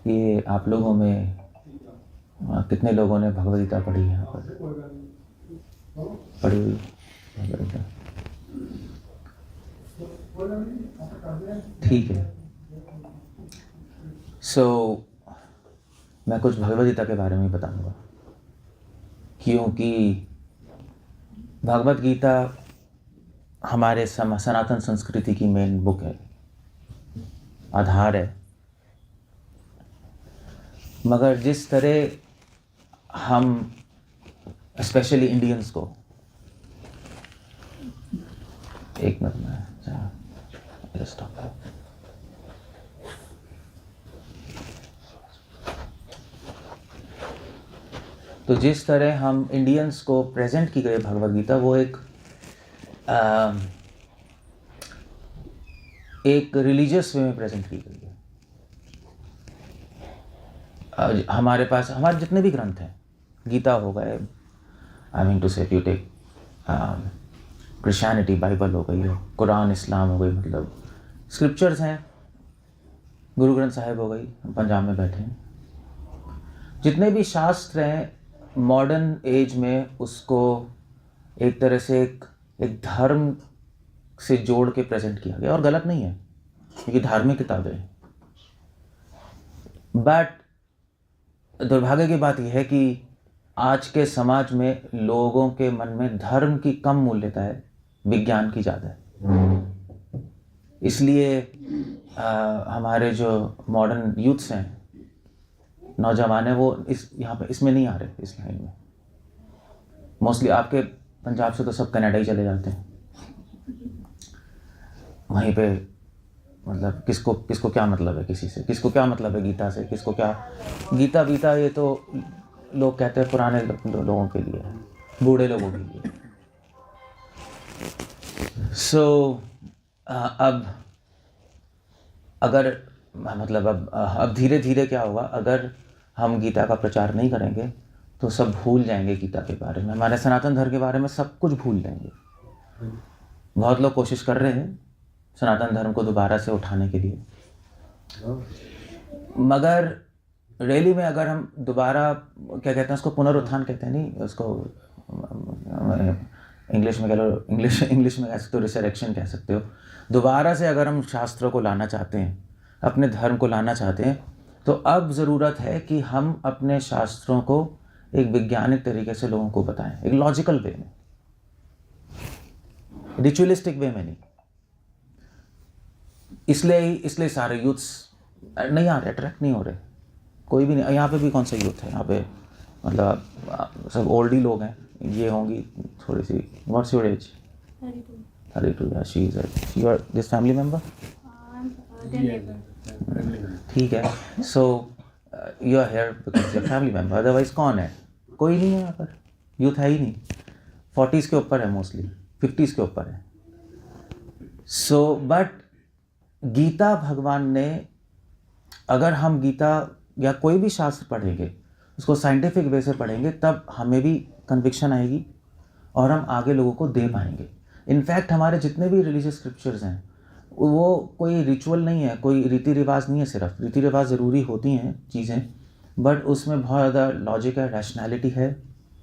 ये आप लोगों में कितने लोगों ने भगवद गीता पढ़ी है? यहाँ पर पढ़ी हुई भगवद गीता? ठीक है। मैं कुछ भगवद गीता के बारे में बताऊंगा, क्योंकि भगवद गीता हमारे सनातन संस्कृति की मेन बुक है, आधार है। मगर जिस तरह हम स्पेशली इंडियंस को, एक मिनट में तो जिस तरह हम इंडियंस को प्रेजेंट की गई भगवद गीता, वो एक रिलीजियस वे में प्रेजेंट की गई है। हमारे पास हमारे जितने भी ग्रंथ हैं, गीता हो गए, आई मीन टू से यू टेक क्रिश्चियनिटी, बाइबल हो गई, कुरान इस्लाम हो गई, मतलब स्क्रिप्चर्स हैं, गुरु ग्रंथ साहिब हो गई, हम पंजाब में बैठे हैं, जितने भी शास्त्र हैं मॉडर्न एज में उसको एक तरह से एक धर्म से जोड़ के प्रेजेंट किया गया, और गलत नहीं है क्योंकि धार्मिक किताबें हैं। बट दुर्भाग्य की बात यह है कि आज के समाज में लोगों के मन में धर्म की कम मूल्यता है, विज्ञान की ज़्यादा है। इसलिए हमारे जो मॉडर्न यूथ्स हैं, नौजवान हैं, वो यहाँ पे इसमें नहीं आ रहे, इस लाइन में। मोस्टली आपके पंजाब से तो सब कनाडा ही चले जाते हैं, वहीं पे मतलब किसको क्या मतलब है किसी से, किसको क्या मतलब है गीता से, किसको क्या गीता ये तो लोग कहते हैं पुराने लोगों के लिए है, बूढ़े लोगों के लिए। अब अगर मतलब अब धीरे धीरे क्या होगा, अगर हम गीता का प्रचार नहीं करेंगे तो सब भूल जाएंगे गीता के बारे में, हमारे सनातन धर्म के बारे में सब कुछ भूल जाएंगे। बहुत लोग कोशिश कर रहे हैं सनातन धर्म को दोबारा से उठाने के लिए, मगर रैली में अगर हम दोबारा, क्या कहते हैं उसको, पुनरुत्थान कहते हैं, नहीं उसको इंग्लिश में कह लो, इंग्लिश में कह सकते हो, रिसरेक्शन कह सकते हो। दोबारा से अगर हम शास्त्रों को लाना चाहते हैं, अपने धर्म को लाना चाहते हैं, तो अब ज़रूरत है कि हम अपने शास्त्रों को एक वैज्ञानिक तरीके से लोगों को बताएं, एक लॉजिकल वे में, रिचुअलिस्टिक वे में नहीं। इसलिए सारे यूथ्स नहीं आ रहे, अट्रैक्ट नहीं हो रहे, कोई भी नहीं। यहाँ पे भी कौन सा यूथ है यहाँ पे, मतलब सब ओल्ड ही लोग हैं। ये होंगी थोड़ी सी, व्हाट्स योर एज? 32। या she is you are this family member? ठीक है, so you are here because your family member, otherwise कौन है? कोई नहीं है यहाँ पर, यूथ है ही नहीं। 40s के ऊपर है, मोस्टली 50s के ऊपर है। बट गीता भगवान ने, अगर हम गीता या कोई भी शास्त्र पढ़ेंगे, उसको साइंटिफिक वे से पढ़ेंगे, तब हमें भी कन्विक्शन आएगी और हम आगे लोगों को दे पाएंगे। इनफैक्ट हमारे जितने भी रिलीजियस स्क्रिप्चर्स हैं, वो कोई रिचुअल नहीं है, कोई रीति रिवाज नहीं है। सिर्फ रीति रिवाज ज़रूरी होती हैं चीज़ें, बट उसमें बहुत ज़्यादा लॉजिक है, रैशनैलिटी है,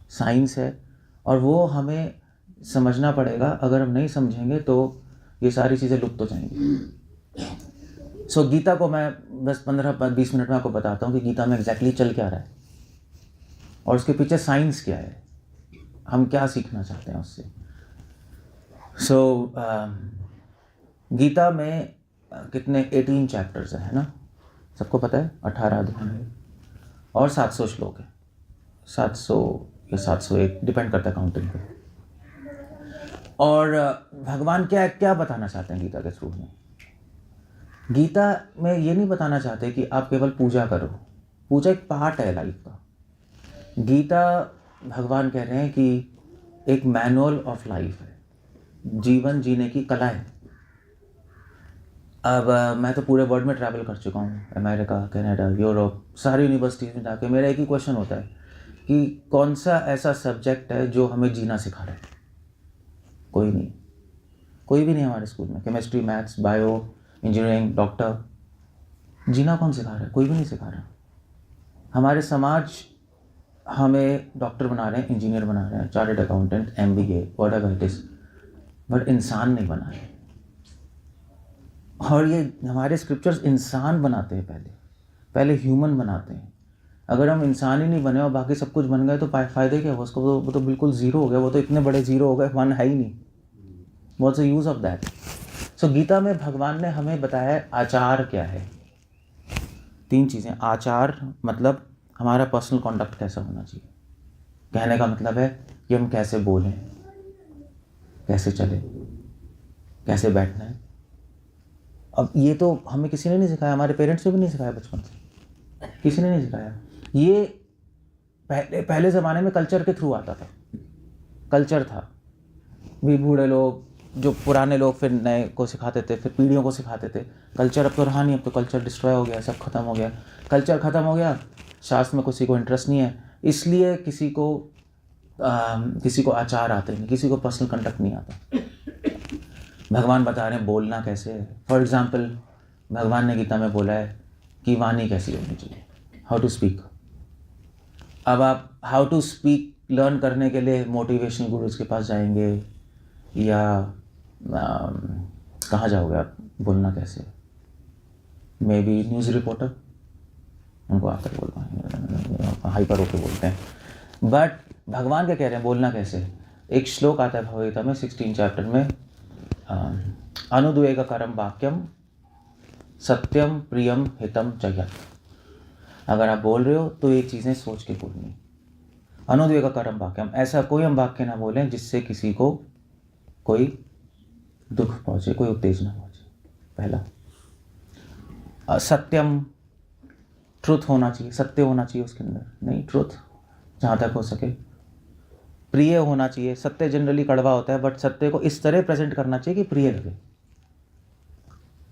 साइंस है, और वो हमें समझना पड़ेगा। अगर हम नहीं समझेंगे तो ये सारी चीज़ें लुप्त हो जाएंगी। गीता को मैं बस 15-20 मिनट में आपको बताता हूँ कि गीता में एग्जैक्टली चल क्या रहा है और उसके पीछे साइंस क्या है, हम क्या सीखना चाहते हैं उससे। गीता में कितने 18 चैप्टर्स है ना, सबको पता है, 18 अध्याय है और 700 श्लोक है, 700 या 701, डिपेंड करता है काउंटिंग पे। और भगवान क्या बताना चाहते हैं गीता के थ्रू में? गीता में ये नहीं बताना चाहते कि आप केवल पूजा करो, पूजा एक पार्ट है लाइफ का। गीता भगवान कह रहे हैं कि एक मैनुअल ऑफ लाइफ है, जीवन जीने की कला है। अब मैं तो पूरे वर्ल्ड में ट्रैवल कर चुका हूँ, अमेरिका, कनाडा, यूरोप, सारी यूनिवर्सिटीज़ में जाके मेरा एक ही क्वेश्चन होता है कि कौन सा ऐसा सब्जेक्ट है जो हमें जीना सिखा रहा है? कोई नहीं, कोई भी नहीं हमारे स्कूल में। Chemistry, maths, bio, engineering, doctor, जीना कौन सिखा रहा है? कोई भी नहीं सिखा रहा। हमारे समाज हमें डॉक्टर बना रहे हैं, इंजीनियर बना रहे हैं, chartered accountant, MBA, whatever it is, but इंसान नहीं बना रहे। और ये हमारे स्क्रिप्चर्स इंसान बनाते हैं, पहले ह्यूमन बनाते हैं। अगर हम इंसान ही नहीं बने और बाकी सब कुछ बन गए तो फ़ायदे क्या हुआ उसको? वो तो बिल्कुल ज़ीरो हो गया, वो तो इतने बड़े ज़ीरो हो गए, वन है ही नहीं। What's the use of that? So Gita में भगवान ने हमें बताया है आचार क्या है। 3 चीज़ें। आचार मतलब हमारा पर्सनल कॉन्डक्ट कैसा होना चाहिए। कहने का मतलब है कि हम कैसे बोलें, कैसे चलें, कैसे बैठना है। अब ये तो हमें किसी ने नहीं सिखाया, हमारे पेरेंट्स ने भी नहीं सिखाया, बचपन से किसी ने नहीं सिखाया। ये पहले ज़माने में कल्चर के थ्रू आता था। कल्चर था, भी बूढ़े लोग, जो पुराने लोग फिर नए को सिखाते थे, फिर पीढ़ियों को सिखाते थे। कल्चर अब तो रहा नहीं, अब तो कल्चर डिस्ट्रॉय हो गया, सब खत्म हो गया। कल्चर ख़त्म हो गया, शास्त्र में किसी को इंटरेस्ट नहीं है, इसलिए किसी को आचार आते नहीं, किसी को पर्सनल कंडक्ट नहीं आता। भगवान बता रहे हैं बोलना कैसे है। फॉर एग्ज़ाम्पल भगवान ने गीता में बोला है कि वाणी कैसी होनी चाहिए, हाउ टू स्पीक। अब आप हाउ टू स्पीक लर्न करने के लिए मोटिवेशनल गुरुज के पास जाएंगे या कहाँ जाओगे आप? बोलना कैसे? मे बी न्यूज़ रिपोर्टर, उनको आकर बोल पाएंगे, हाइपर होकर बोलते हैं। बट भगवान क्या कह रहे हैं बोलना कैसे? एक श्लोक आता है भगवद्गीता में 16 चैप्टर में, अनुद्वेगकरम वाक्यम सत्यम प्रियम हितम जगत। अगर आप बोल रहे हो तो ये चीज़ें सोच के बोलनी। अनुद्वेगकरम वाक्यम, ऐसा कोई हम वाक्य ना बोलें जिससे किसी को कोई दुख पहुँचे, कोई उत्तेजना पहुँचे। पहला। सत्यम, ट्रुथ होना चाहिए, सत्य होना चाहिए उसके अंदर, नहीं ट्रुथ जहाँ तक हो सके। प्रिय होना चाहिए, सत्य जनरली कड़वा होता है, बट सत्य को इस तरह प्रेजेंट करना चाहिए कि प्रिय लगे।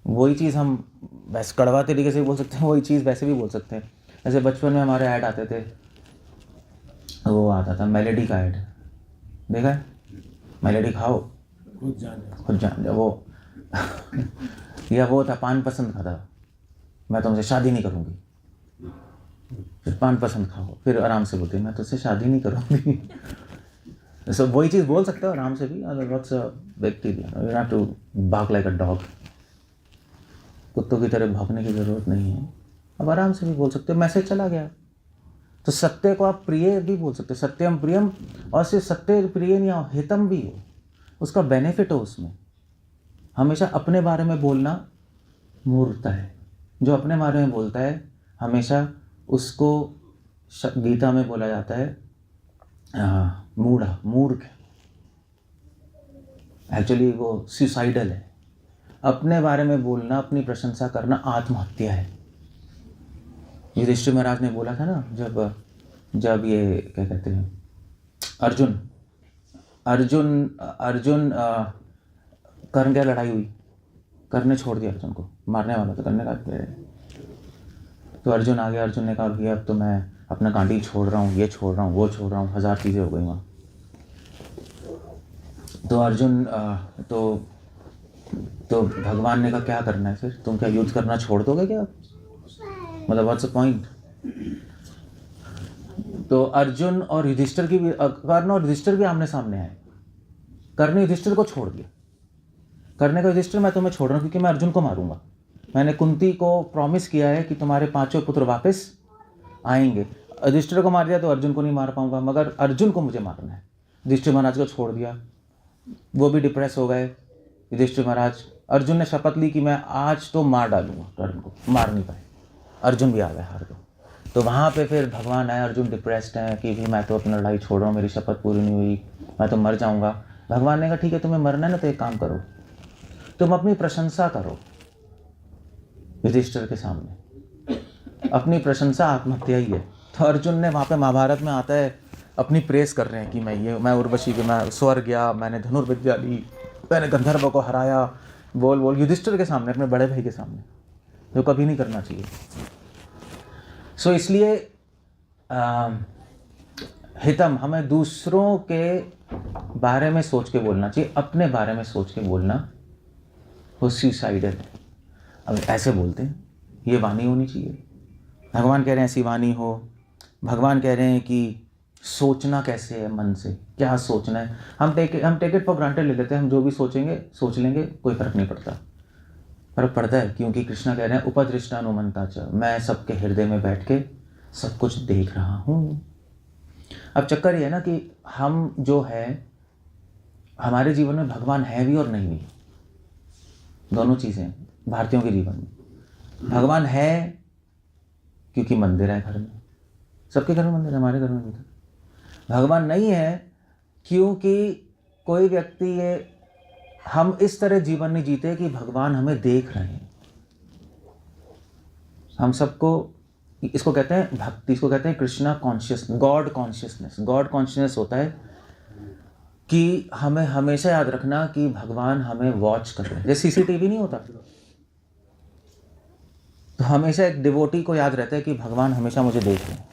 वही चीज़ हम वैसे कड़वा तरीके से भी बोल सकते हैं, वही चीज़ वैसे भी बोल सकते हैं। जैसे बचपन में हमारे ऐड आते थे, वो आता था मेलेडी का ऐड, देखा है? मेलेडी खाओ खुद जान वो या वो था पान पसंद खाता, मैं तुमसे शादी नहीं करूँगी। फिर पान पसंद खाओ, फिर आराम से बोलते मैं तुझसे शादी नहीं करूँगी। सो वही चीज़ बोल सकते हो आराम से भी। What's a big deal, you have to bark like a dog. कुत्तों की तरह भौंकने की ज़रूरत नहीं है, अब आराम से भी बोल सकते हो, मैसेज चला गया। तो सत्य को आप प्रिय भी बोल सकते हो, सत्यम प्रियम। और सिर्फ सत्य प्रिय नहीं हो, हितम भी हो, उसका बेनिफिट हो उसमें। हमेशा अपने बारे में बोलना मूर्खता है। जो अपने बारे में बोलता है हमेशा उसको गीता में बोला जाता है मूढ़ा, मूर्ख। एक्चुअली वो सुसाइडल है। अपने बारे में बोलना, अपनी प्रशंसा करना आत्महत्या है। युधिष्ठिर महाराज ने बोला था ना, जब ये क्या कहते हैं अर्जुन कर्ण क्या लड़ाई हुई, कर्ण ने छोड़ दिया अर्जुन को, मारने वाला था, कर्ण ने कहा तो अर्जुन आ गया। अर्जुन ने कहा भैया अब तो मैं अपना गांडी छोड़ रहा हूँ, ये छोड़ रहा हूँ, वो छोड़ रहा हूँ, 1000 चीज़ें हो गई वहाँ। तो अर्जुन तो भगवान ने कहा क्या करना है फिर, तुम क्या युद्ध करना छोड़ दोगे क्या? मतलब व्हाट्स द पॉइंट? तो अर्जुन और युधिष्ठिर की भी, कर्ण और युधिष्ठिर भी आमने सामने आए। कर्ण ने युधिष्ठिर को छोड़ दिया। कर्ण ने कहा युधिष्ठिर मैं तुम्हें छोड़ रहा हूँ क्योंकि मैं अर्जुन को मारूंगा। मैंने कुंती को प्रॉमिस किया है कि तुम्हारे 5 पुत्र वापस आएंगे। युधिष्ठिर को मार दिया तो अर्जुन को नहीं मार पाऊंगा, मगर अर्जुन को मुझे मारना है। युधिष्ठिर महाराज को छोड़ दिया, वो भी डिप्रेस हो गए। युधिष्ठिर महाराज, अर्जुन ने शपथ ली कि मैं आज तो मार डालूंगा कर्ण को, मार नहीं पाए, अर्जुन भी आ गए हार गए। तो वहाँ पे फिर भगवान आए, अर्जुन डिप्रेस्ड हैं कि भी मैं तो अपनी लड़ाई छोड़ रहा हूँ, मेरी शपथ पूरी नहीं हुई, मैं तो मर जाऊँगा। भगवान ने कहा ठीक है तुम्हें मरना है ना, तो एक काम करो, तुम अपनी प्रशंसा करो युधिष्ठिर के सामने। अपनी प्रशंसा आत्महत्या ही है। तो अर्जुन ने, वहाँ पे महाभारत में आता है, अपनी प्रेस कर रहे हैं कि मैं उर्वशी के, मैं स्वर्ग गया, मैंने धनुर्विद्या ली, मैंने गंधर्व को हराया, बोल युधिष्ठिर के सामने, अपने बड़े भाई के सामने, जो कभी नहीं करना चाहिए। सो इसलिए हितम, हमें दूसरों के बारे में सोच के बोलना चाहिए, अपने बारे में सोच के बोलना वो सुसाइडल है। अब ऐसे बोलते हैं ये वाणी होनी चाहिए। भगवान कह रहे हैं ऐसी वाणी हो। भगवान कह रहे हैं कि सोचना कैसे है मन से, क्या सोचना है। हम टेक इट फॉर ग्रांटेड ले लेते हैं, हम जो भी सोचेंगे सोच लेंगे, कोई फर्क नहीं पड़ता। फर्क पड़ता है, क्योंकि कृष्णा कह रहे हैं उपदृष्टानुमंता च, मैं सबके हृदय में बैठ के सब कुछ देख रहा हूँ। अब चक्कर ये है ना कि हम जो है, हमारे जीवन में भगवान है भी और नहीं भी, दोनों चीज़ें भारतीयों के जीवन में। भगवान है क्योंकि मंदिर है घर में, सबके घर में मंदिर है, हमारे घर में भी था। भगवान नहीं है क्योंकि कोई व्यक्ति ये, हम इस तरह जीवन नहीं जीते कि भगवान हमें देख रहे हैं। हम सबको, इसको कहते हैं भक्ति, इसको कहते हैं Krishna conscious, God consciousness. God consciousness होता है कि हमें हमेशा याद रखना कि भगवान हमें वॉच कर रहे हैं। जैसे सीसीटीवी नहीं होता, तो हमेशा एक डिवोटी को याद रहता है कि भगवान हमेशा मुझे देख रहे हैं।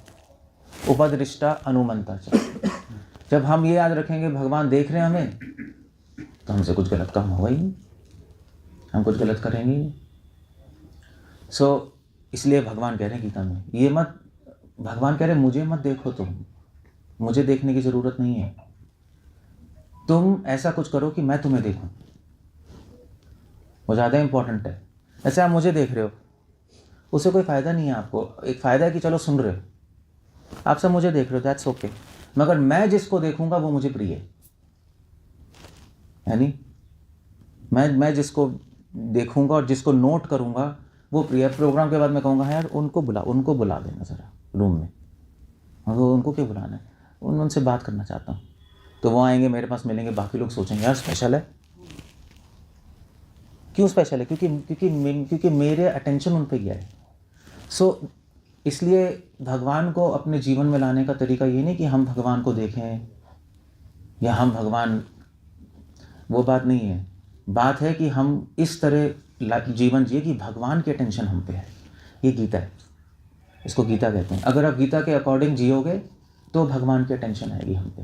उपदृष्टा अनुमंता च, जब हम ये याद रखेंगे भगवान देख रहे हैं हमें, तो हमसे कुछ गलत काम होगा ही नहीं, हम कुछ गलत करेंगे ही। इसलिए भगवान कह रहे हैं गीता में, ये मत, भगवान कह रहे हैं मुझे मत देखो, तुम मुझे देखने की ज़रूरत नहीं है, तुम ऐसा कुछ करो कि मैं तुम्हें देखूं, वो ज़्यादा इंपॉर्टेंट है। ऐसे आप मुझे देख रहे हो, उससे कोई फ़ायदा नहीं है आपको। एक फ़ायदा है कि चलो सुन रहे हो, आप सब मुझे देख रहे हो, दैट्स ओके, मगर मैं जिसको देखूंगा वो मुझे प्रिय है। यानी मैं जिसको देखूंगा और जिसको नोट करूंगा वो प्रिय। प्रोग्राम के बाद मैं कहूँगा यार उनको बुला देना ज़रा रूम में, वो उनको क्यों बुलाना है, उनसे बात करना चाहता हूँ। तो वो आएंगे, मेरे पास मिलेंगे, बाकी लोग सोचेंगे यार स्पेशल है। क्यों स्पेशल है? क्योंकि मेरे अटेंशन उन पे गया है। इसलिए भगवान को अपने जीवन में लाने का तरीका ये नहीं कि हम भगवान को देखें या हम भगवान, वो बात नहीं है। बात है कि हम इस तरह जीवन जिए कि भगवान की अटेंशन हम पे है। ये गीता है, इसको गीता कहते हैं। अगर आप गीता के अकॉर्डिंग जियोगे तो भगवान की अटेंशन आएगी हम पे।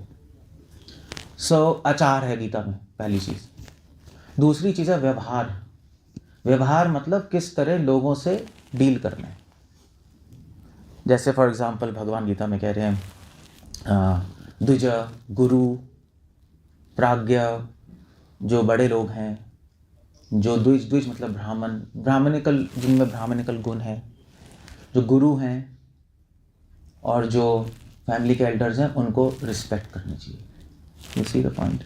आचार है गीता में पहली चीज़। दूसरी चीज़ है व्यवहार। व्यवहार मतलब किस तरह लोगों से डील करना है। जैसे फॉर एग्जांपल भगवान गीता में कह रहे हैं द्विज, गुरु, प्राज्ञ, जो बड़े लोग हैं, जो द्विज मतलब ब्राह्मणिकल, जिनमें ब्राह्मणिकल गुण है, जो गुरु हैं और जो फैमिली के एल्डर्स हैं, उनको रिस्पेक्ट करनी चाहिए। You see the point.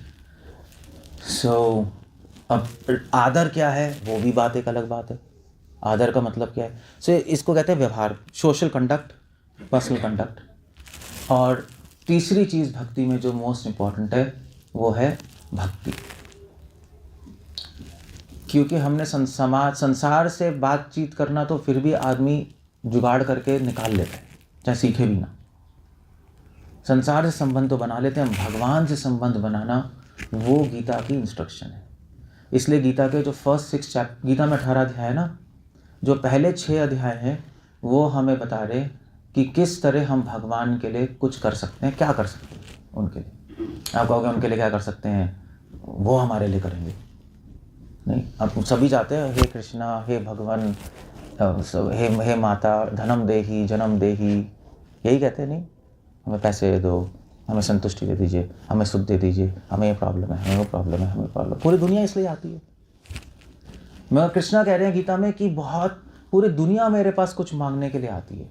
अब आदर क्या है वो भी बात, एक अलग बात है। आदर का मतलब क्या है? इसको कहते हैं व्यवहार, सोशल कंडक्ट, पर्सनल कंडक्ट। और तीसरी चीज़ भक्ति में जो मोस्ट इम्पॉर्टेंट है वो है भक्ति। क्योंकि हमने संसार से बातचीत करना तो फिर भी आदमी जुगाड़ करके निकाल लेता है, चाहे सीखे भी ना। संसार से संबंध तो बना लेते हैं, भगवान से संबंध बनाना वो गीता की इंस्ट्रक्शन है। इसलिए गीता के जो फर्स्ट 6 चैप्टर, गीता में 18 अध्याय है ना, जो पहले 6 अध्याय हैं वो हमें बता रहे कि किस तरह हम भगवान के लिए कुछ कर सकते हैं, क्या कर सकते हैं उनके लिए। आप कहोगे उनके लिए क्या कर सकते हैं, वो हमारे लिए करेंगे। नहीं, अब सभी चाहते हैं हे कृष्णा, हे भगवान, हे माता, धनम देही जन्म देही, यही कहते हैं। नहीं, हमें पैसे दे दो, हमें संतुष्टि दे दीजिए, हमें सुख दे दीजिए, हमें ये प्रॉब्लम है, हमें वो प्रॉब्लम है, हमें प्रॉब्लम। पूरी दुनिया इसलिए आती है। मगर कृष्णा कह रहे हैं गीता में कि बहुत, पूरी दुनिया मेरे पास कुछ मांगने के लिए आती है,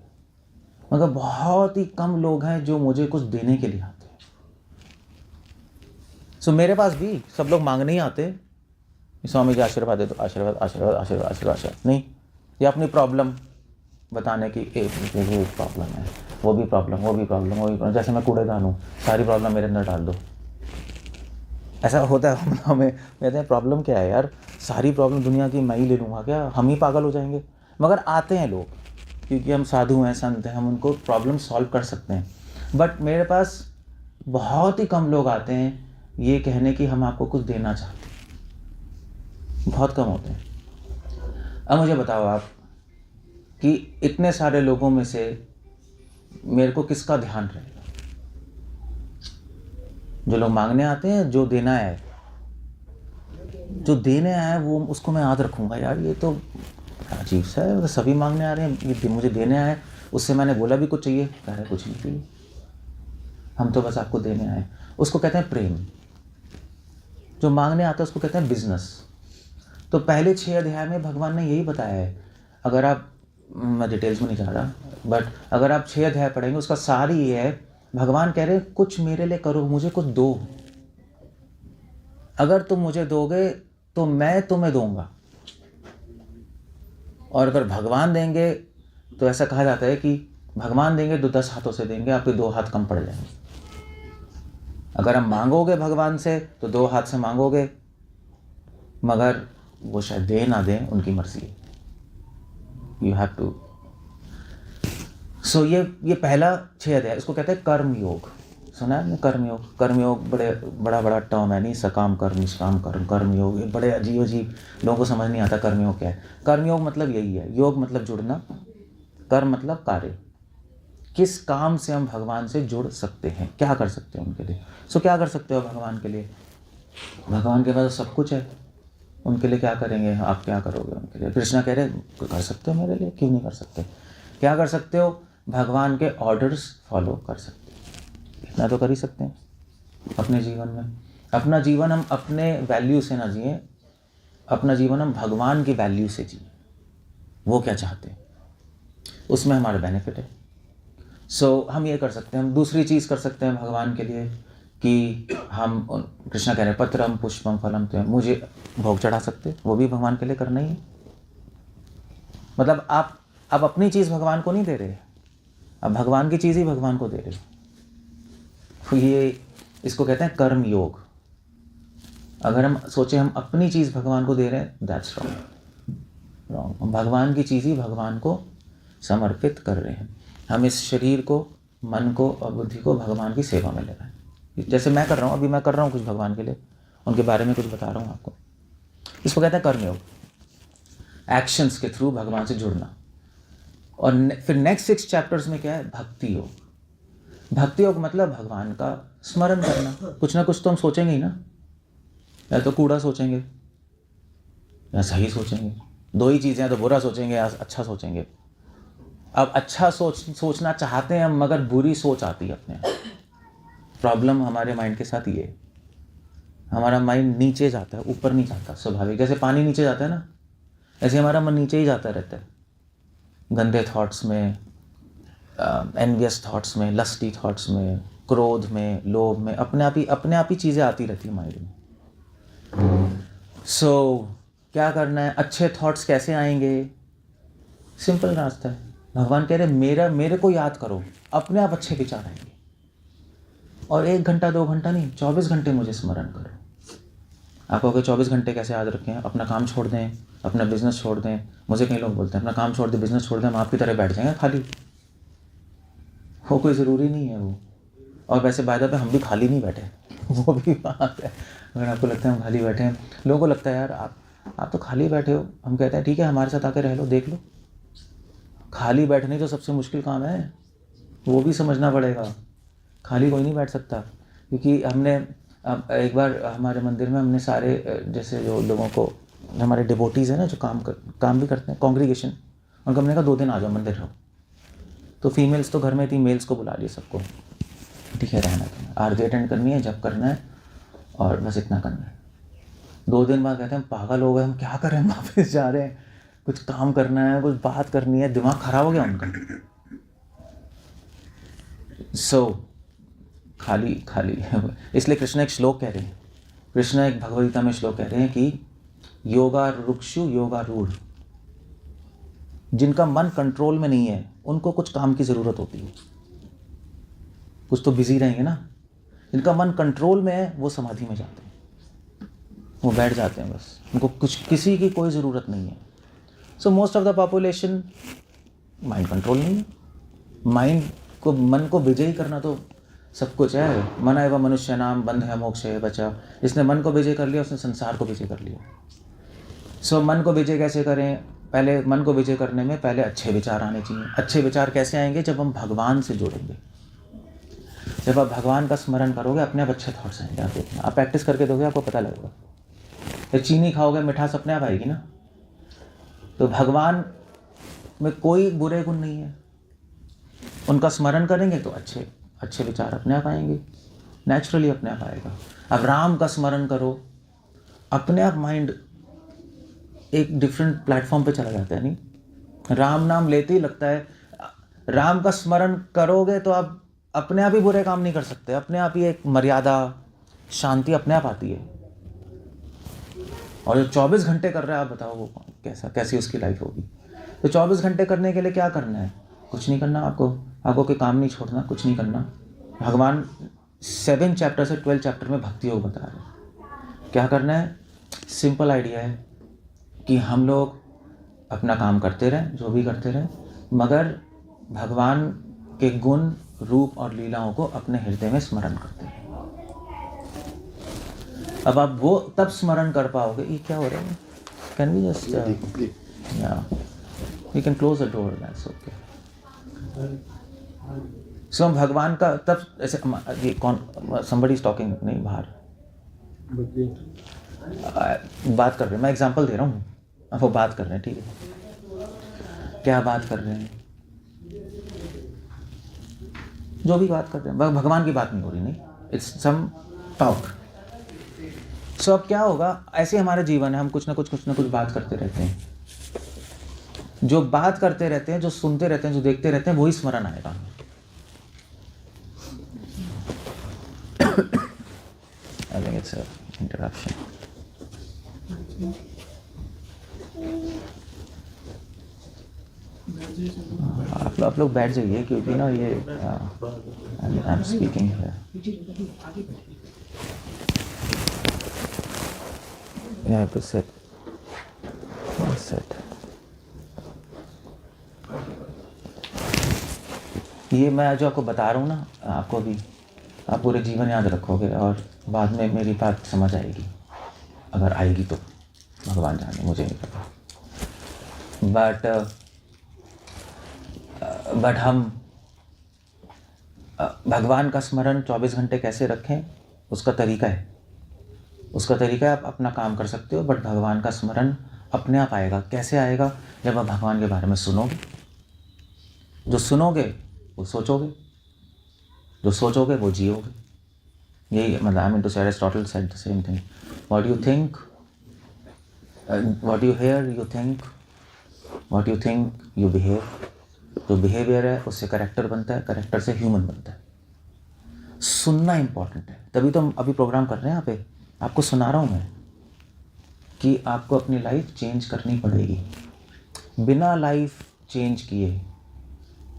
मगर बहुत ही कम लोग हैं जो मुझे कुछ देने के लिए आते हैं। मेरे पास भी सब लोग मांगने ही आते, स्वामी जी आशीर्वाद दे दो, आशीर्वाद आशीर्वाद आशीर्वाद आशीर्वाद। नहीं, ये अपनी प्रॉब्लम बताने की, एक प्रॉब्लम है, वो भी प्रॉब्लम, वो भी प्रॉब्लम, वो भी प्रॉब्लम। जैसे मैं कूड़ेदान हूँ, सारी प्रॉब्लम मेरे अंदर डाल दो। ऐसा होता है। हमें कहते हैं प्रॉब्लम क्या है यार, सारी प्रॉब्लम दुनिया की मैं ही ले लूँगा क्या, हम ही पागल हो जाएंगे। मगर आते हैं लोग क्योंकि हम साधु हैं, संत हैं, हम उनको प्रॉब्लम सॉल्व कर सकते हैं। बट मेरे पास बहुत ही कम लोग आते हैं ये कहने कि हम आपको कुछ देना चाहते हैं, बहुत कम होते हैं। अब मुझे बताओ आप कि इतने सारे लोगों में से मेरे को किसका ध्यान रहेगा? जो लोग मांगने आते हैं, जो देना है, जो देने आया है वो, उसको मैं याद रखूंगा यार, ये तो अजीब सा है, सभी मांगने आ रहे हैं, ये मुझे देने आए, उससे मैंने बोला भी कुछ चाहिए, कह रहे कुछ नहीं चाहिए, हम तो बस आपको देने आए। उसको कहते हैं प्रेम। जो मांगने आता है उसको कहते हैं बिजनेस। तो पहले 6 अध्याय में भगवान ने यही बताया है। अगर आप, मैं डिटेल्स में नहीं जा रहा, बट अगर आप 6 अध्याय पढ़ेंगे उसका सार ये है, भगवान कह रहे हैं कुछ मेरे लिए करो, मुझे कुछ दो। अगर तुम मुझे दोगे तो मैं तुम्हें दूंगा। और अगर भगवान देंगे तो ऐसा कहा जाता है कि भगवान देंगे तो 10 हाथों से देंगे, आपके 2 हाथ कम पड़ जाएंगे। अगर हम मांगोगे भगवान से तो 2 हाथ से मांगोगे, मगर वो शायद दे ना दें, उनकी मर्जी है। You have to. सो ये पहला 6 अध्याय, इसको कहते हैं कर्म योग। सुना है आपने कर्मयोग? कर्मयोग बड़ा टर्म है, नहीं, सकाम कर्म, निष्काम कर्म, कर्मयोग, ये बड़े अजीब लोगों को समझ नहीं आता कर्मयोग क्या है। कर्मयोग मतलब यही है, योग मतलब जुड़ना, कर्म मतलब कार्य। किस काम से हम भगवान से जुड़ सकते हैं, क्या कर सकते हैं उनके लिए। सो क्या कर सकते हो भगवान के लिए? भगवान के पास सब कुछ है, उनके लिए क्या करेंगे? आप क्या करोगे उनके लिए? कृष्णा कह रहे कर सकते हो मेरे लिए, क्यों नहीं कर सकते? क्या कर सकते हो? भगवान के ऑर्डर्स फॉलो कर सकते हो। इतना तो कर ही सकते हैं अपने जीवन में। अपना जीवन हम अपने वैल्यू से ना जिए, अपना जीवन हम भगवान की वैल्यू से जिए। वो क्या चाहते हैं उसमें हमारा बेनिफिट है। सो हम ये कर सकते हैं। हम दूसरी चीज़ कर सकते हैं भगवान के लिए कि हम, कृष्णा कह रहे हैं पत्रम पुष्पम फलम, तो मुझे भोग चढ़ा सकते, वो भी भगवान के लिए करना ही है। मतलब आप अपनी चीज़ भगवान को नहीं दे रहे, अब भगवान की चीज़ ही भगवान को दे रहे हो। तो ये, इसको कहते हैं कर्म योग। अगर हम सोचें हम अपनी चीज़ भगवान को दे रहे हैं, दैट्स रॉन्ग। भगवान की चीज़ ही भगवान को समर्पित कर रहे हैं। हम इस शरीर को, मन को और बुद्धि को भगवान की सेवा में ले रहे हैं। जैसे मैं कर रहा हूँ, अभी मैं कर रहा हूँ कुछ भगवान के लिए, उनके बारे में कुछ बता रहा हूँ आपको। इसको कहते हैं कर्मयोग, एक्शंस के थ्रू भगवान से जुड़ना। और फिर नेक्स्ट 6 चैप्टर्स में क्या है? भक्ति योग। भक्ति योग मतलब भगवान का स्मरण करना। कुछ ना कुछ तो हम सोचेंगे ही ना, या तो कूड़ा सोचेंगे या सही सोचेंगे। 2 ही चीज़ें, तो बुरा सोचेंगे या अच्छा सोचेंगे। अब अच्छा सोचना चाहते हैं हम, मगर बुरी सोच आती है अपने आप। प्रॉब्लम हमारे माइंड के साथ ये है, हमारा माइंड नीचे जाता है, ऊपर नहीं जाता। स्वाभाविक, जैसे पानी नीचे जाता है ना, ऐसे हमारा मन नीचे ही जाता रहता है। गंदे थॉट्स में, एनवियस थॉट्स में, लस्टी थॉट्स में, क्रोध में, लोभ में, अपने आप ही चीज़ें आती रहती है माइंड में। सो क्या करना है? अच्छे थॉट्स कैसे आएंगे? सिंपल रास्ता है। भगवान कह रहे मेरे को याद करो, अपने आप अच्छे विचार आएंगे। और 1 घंटा 2 घंटा नहीं, 24 घंटे मुझे स्मरण करो। आप कहोगे 24 घंटे कैसे याद रखें? अपना काम छोड़ दें, अपना बिजनेस छोड़ दें। मुझे कई लोग बोलते हैं अपना काम छोड़ दें, बिजनेस छोड़ दें, हम आपकी तरह बैठ जाएंगे खाली। वो कोई ज़रूरी नहीं है वो। और वैसे बाय द वे हम भी खाली नहीं बैठे, वो भी बात है। अगर आपको लगता है हम खाली बैठे हैं, लोगों को लगता है यार आप तो खाली बैठे हो, हम कहते हैं ठीक है हमारे साथ आके रह लो, देख लो। खाली बैठने तो सबसे मुश्किल काम है, वो भी समझना पड़ेगा। खाली कोई नहीं बैठ सकता, क्योंकि हमने एक बार हमारे मंदिर में हमने सारे, जैसे जो लोगों को, हमारे डिवोटीज़ हैं ना जो काम भी करते हैं, कॉन्ग्रीगेशन, उनको हमने कहा 2 दिन आ जाओ मंदिर रहो। तो फीमेल्स तो घर में थी, मेल्स को बुला लिया सबको, ठीक है रहना है, आरती अटेंड करनी है, जप करना है और बस इतना करना है। 2 दिन बाद कहते हैं पागल हो गए, हम क्या करें, वापस जा रहे हैं, कुछ काम करना है, कुछ बात करनी है, दिमाग खराब हो गया उनका। सो खाली इसलिए कृष्ण एक श्लोक कह रहे हैं, कृष्ण एक भगवद गीता में श्लोक कह रहे हैं कि योगा रुक्षु योगा रूढ़, जिनका मन कंट्रोल में नहीं है उनको कुछ काम की ज़रूरत होती है, कुछ तो बिजी रहेंगे ना। जिनका मन कंट्रोल में है वो समाधि में जाते हैं, वो बैठ जाते हैं, बस उनको कुछ किसी की कोई ज़रूरत नहीं है। So most of the population mind control नहीं है। मन को विजयी करना तो सब कुछ है। मन एवं मनुष्य नाम बंध है मोक्ष है बचा। जिसने मन को विजय कर लिया उसने संसार को विजय कर लिया। सो मन को विजय कैसे करें? पहले मन को विजय करने में पहले अच्छे विचार आने चाहिए। अच्छे विचार कैसे आएंगे? जब हम भगवान से जुड़ेंगे, जब आप भगवान का स्मरण करोगे अपने आप अच्छे थॉट्स आएंगे। आप देखना, आप प्रैक्टिस करके दोगे आपको पता लगेगा। जब चीनी खाओगे मिठास अपने आप आएगी ना। तो भगवान में कोई बुरे गुण नहीं है, उनका स्मरण करेंगे तो अच्छे अच्छे विचार अपने आप आएंगे, नेचुरली अपने आप आएगा। अब राम का स्मरण करो, अपने आप माइंड एक डिफरेंट प्लेटफॉर्म पे चला जाता है। नहीं, राम नाम लेते ही लगता है, राम का स्मरण करोगे तो आप अपने आप ही बुरे काम नहीं कर सकते, अपने आप ही एक मर्यादा, शांति अपने आप आती है। और जो 24 घंटे कर रहा है, आप बताओ वो कैसी उसकी लाइफ होगी। तो 24 घंटे करने के लिए क्या करना है? कुछ नहीं करना, आपको कोई काम नहीं छोड़ना, कुछ नहीं करना। भगवान 7 चैप्टर से 12 चैप्टर में भक्ति योग बता रहे हैं। क्या करना है? सिंपल आइडिया है कि हम लोग अपना काम करते रहें, जो भी करते रहें, मगर भगवान के गुण, रूप और लीलाओं को अपने हृदय में स्मरण करते हैं। अब आप वो तब स्मरण कर पाओगे। ये क्या हो रहा है? कैन वी जस्ट या we can close the door, that's okay. So हम भगवान का तब ऐसे, ये कौन somebody is talking, नहीं बाहर बात कर रहे हैं, मैं एग्जांपल दे रहा हूँ, आप वो बात कर रहे हैं, ठीक है? क्या बात कर रहे हैं? जो भी बात कर रहे हैं, भगवान की बात नहीं हो रही, नहीं, इट्स सम टॉक। सो अब क्या होगा? ऐसे हमारा जीवन है, हम कुछ ना कुछ बात करते रहते हैं। जो बात करते रहते हैं, जो सुनते रहते हैं, जो देखते रहते हैं, वही स्मरण आएगा। I think it's a interruption. आप लोग बैठ जाइए, क्योंकि ना ये I am speaking here. You have to sit. Sit. ये मैं जो आपको बता रहा हूँ ना, आपको भी, आप पूरे जीवन याद रखोगे और बाद में मेरी बात समझ आएगी, अगर आएगी तो, भगवान जाने, मुझे नहीं पता। बट हम भगवान का स्मरण 24 घंटे कैसे रखें, उसका तरीका है। आप अपना काम कर सकते हो, बट भगवान का स्मरण अपने आप आएगा। कैसे आएगा? जब आप भगवान के बारे में सुनोगे। जो सुनोगे वो सोचोगे, जो सोचोगे वो जियोगे। यही मतलब, आई मीन टू से Aristotle said the same thing, what you think, what you here you think, what you think you behave. जो बिहेवियर है उससे करेक्टर बनता है, करेक्टर से ह्यूमन बनता है। सुनना इंपॉर्टेंट है, तभी तो हम अभी प्रोग्राम कर रहे हैं यहाँ पे, आपको सुना रहा हूँ मैं कि आपको अपनी लाइफ चेंज करनी पड़ेगी। बिना लाइफ चेंज किए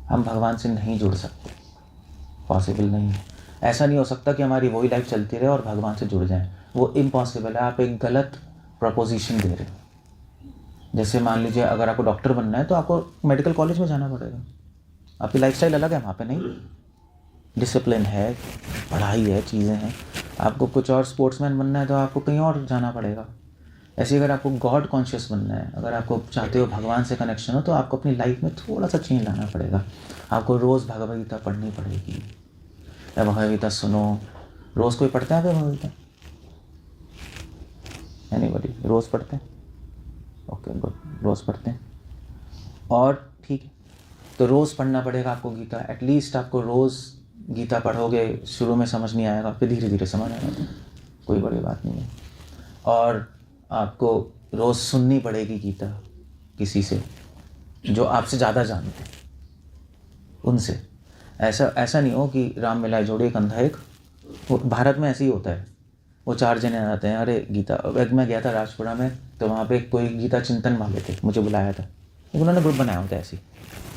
हम भगवान से नहीं जुड़ सकते, पॉसिबल नहीं है। ऐसा नहीं हो सकता कि हमारी वही लाइफ चलती रहे और भगवान से जुड़ जाएं, वो इम्पॉसिबल है। आप एक गलत प्रपोजिशन दे रहे हो। जैसे मान लीजिए, अगर आपको डॉक्टर बनना है तो आपको मेडिकल कॉलेज में जाना पड़ेगा, आपकी लाइफस्टाइल अलग है, वहाँ पे नहीं, डिसिप्लिन है, पढ़ाई है, चीज़ें हैं। आपको कुछ और स्पोर्ट्समैन बनना है तो आपको कहीं और जाना पड़ेगा। ऐसे अगर आपको गॉड कॉन्शियस बनना है, अगर आपको चाहते हो भगवान से कनेक्शन हो, तो आपको अपनी लाइफ में थोड़ा सा चेंज लाना पड़ेगा। आपको रोज़ भगवद गीता पढ़नी पड़ेगी, या भगवद गीता सुनो। रोज़ कोई पढ़ता है भगवद गीता? एनीबॉडी रोज़ पढ़ते हैं? ओके गुड, रोज़ पढ़ते हैं और ठीक है। तो रोज़ पढ़ना पड़ेगा आपको गीता, एटलीस्ट आपको रोज़ गीता पढ़ोगे, शुरू में समझ नहीं आएगा, फिर धीरे धीरे समझ आएगा, कोई बड़ी बात नहीं है। और आपको रोज़ सुननी पड़ेगी गीता किसी से जो आपसे ज़्यादा जानते हैं, उनसे। ऐसा नहीं हो कि राम मिलाए जोड़े कंधा एक, वो भारत में ऐसे ही होता है। वो 4 जने आते हैं, अरे गीता। मैं गया था राजपुरा में, तो वहाँ पे कोई गीता चिंतन वाले थे, मुझे बुलाया था, उन्होंने ग्रुप बनाया होता है ऐसे ही,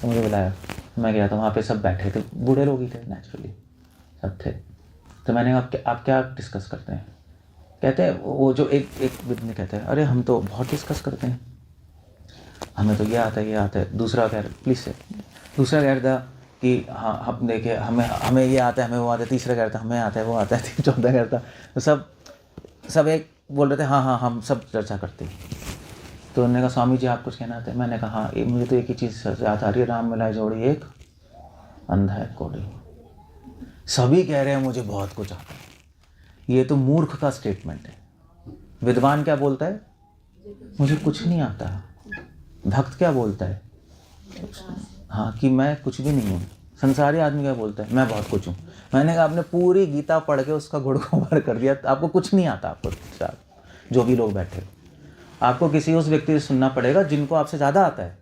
तो मुझे बुलाया, मैं गया था, वहाँ पे सब बैठे थे, बूढ़े लोग ही थे, नेचुरली सब थे। तो मैंने कहा आप क्या डिस्कस करते हैं? कहते हैं, वो जो एक विद्य कहते हैं, अरे हम तो बहुत डिस्कस करते हैं, हमें तो ये आता है। दूसरा कह रहा, प्लीज़ से, दूसरा कह रहा कि हाँ हम देखिए, हमें ये आता है, हमें वो आता है। तीसरा कह रहा था हमें आता है, वो आता है। चौथा कह रहा था, तो सब एक बोल रहे थे, हाँ हम सब चर्चा करते हैं। तो उन्होंने कहा, स्वामी जी आप कुछ कहना चाहते हैं? मैंने कहा हाँ, मुझे तो एक ही चीज़ याद आ रही है, राम मिलाए जोड़ी एक अंधा है कोड़ी। सभी कह रहे हैं मुझे बहुत कुछ आता है। ये तो मूर्ख का स्टेटमेंट है। विद्वान क्या बोलता है? मुझे कुछ नहीं आता। भक्त क्या बोलता है? हाँ, कि मैं कुछ भी नहीं हूँ। संसारी आदमी क्या बोलता है? मैं बहुत कुछ हूँ। मैंने कहा आपने पूरी गीता पढ़ के उसका गुड़गोबर कर दिया, आपको कुछ नहीं आता। आपको जो भी लोग बैठे, आपको किसी उस व्यक्ति से सुनना पड़ेगा जिनको आपसे ज़्यादा आता है,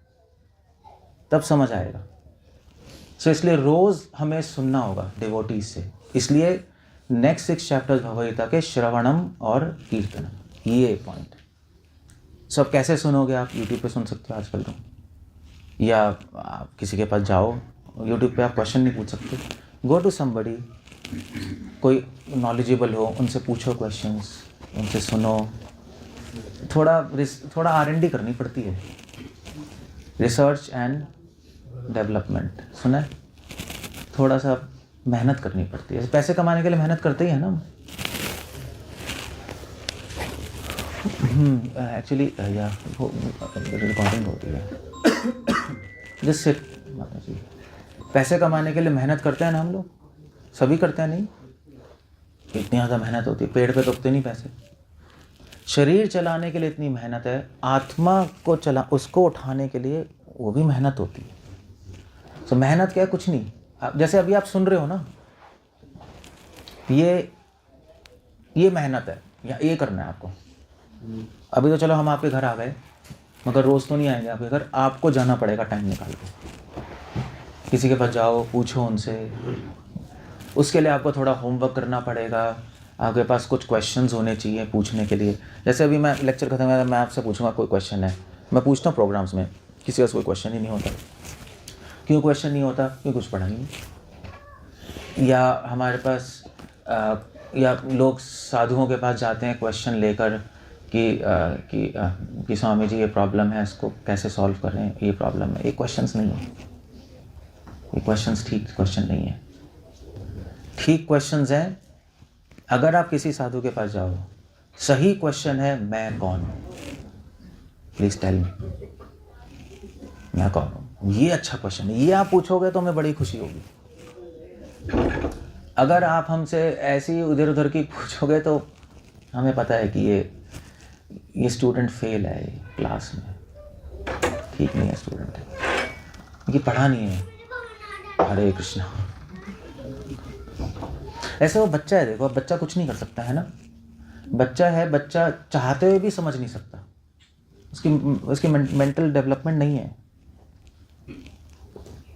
तब समझ आएगा। सो इसलिए रोज़ हमें सुनना होगा डिवोटीज से। इसलिए नेक्स्ट 6 चैप्टर्स भगवद गीता के श्रवणम और कीर्तनम, ये पॉइंट। सब कैसे सुनोगे आप? यूट्यूब पे सुन सकते हो आजकल तो, या आप किसी के पास जाओ, यूट्यूब पे आप क्वेश्चन नहीं पूछ सकते। गो टू समबडी, कोई नॉलेजेबल हो, उनसे पूछो क्वेश्चंस, उनसे सुनो। थोड़ा R&D करनी पड़ती है, रिसर्च एंड डेवलपमेंट। सुना है? थोड़ा सा मेहनत करनी पड़ती है। पैसे कमाने के लिए मेहनत करते ही है ना एक्चुअली। या रिकॉर्डिंग होती है जिससे माता जी, पैसे कमाने के लिए मेहनत करते हैं ना हम लोग, सभी करते हैं नहीं? इतनी ज़्यादा मेहनत होती है, पेड़ पे तो उगते नहीं पैसे। शरीर चलाने के लिए इतनी मेहनत है, आत्मा को उसको उठाने के लिए वो भी मेहनत होती है। तो मेहनत क्या है? कुछ नहीं। जैसे अभी आप सुन रहे हो ना, ये मेहनत है, या ये करना है आपको। अभी तो चलो हम आपके घर आ गए, मगर रोज़ तो नहीं आएंगे आपके घर, आपको जाना पड़ेगा टाइम निकाल के। किसी के पास जाओ, पूछो उनसे, उसके लिए आपको थोड़ा होमवर्क करना पड़ेगा। आपके पास कुछ क्वेश्चंस होने चाहिए पूछने के लिए। जैसे अभी मैं लेक्चर खत्म हुआ, मैं आपसे पूछूंगा कोई क्वेश्चन है, मैं पूछता हूँ प्रोग्राम्स में, किसी का कोई क्वेश्चन ही नहीं होता। क्यों क्वेश्चन नहीं होता? क्यों कुछ पढ़ा नहीं। या हमारे पास या लोग साधुओं के पास जाते हैं क्वेश्चन लेकर कि स्वामी जी ये प्रॉब्लम है, इसको कैसे सॉल्व करें, ये प्रॉब्लम है। ये क्वेश्चंस नहीं है, ये क्वेश्चंस ठीक क्वेश्चन नहीं है। ठीक क्वेश्चंस हैं, अगर आप किसी साधु के पास जाओ, सही क्वेश्चन है मैं कौन हूँ, प्लीज़ टेल मी, मैं कौन हूँ। ये अच्छा क्वेश्चन है, ये आप पूछोगे तो हमें बड़ी खुशी होगी। अगर आप हमसे ऐसी इधर उधर की पूछोगे तो हमें पता है कि ये स्टूडेंट फेल है, क्लास में ठीक नहीं है स्टूडेंट, क्योंकि पढ़ा नहीं है। हरे कृष्णा। ऐसे वो बच्चा है, देखो बच्चा कुछ नहीं कर सकता है ना, बच्चा है, बच्चा चाहते हुए भी समझ नहीं सकता, उसकी मेंटल डेवलपमेंट नहीं है।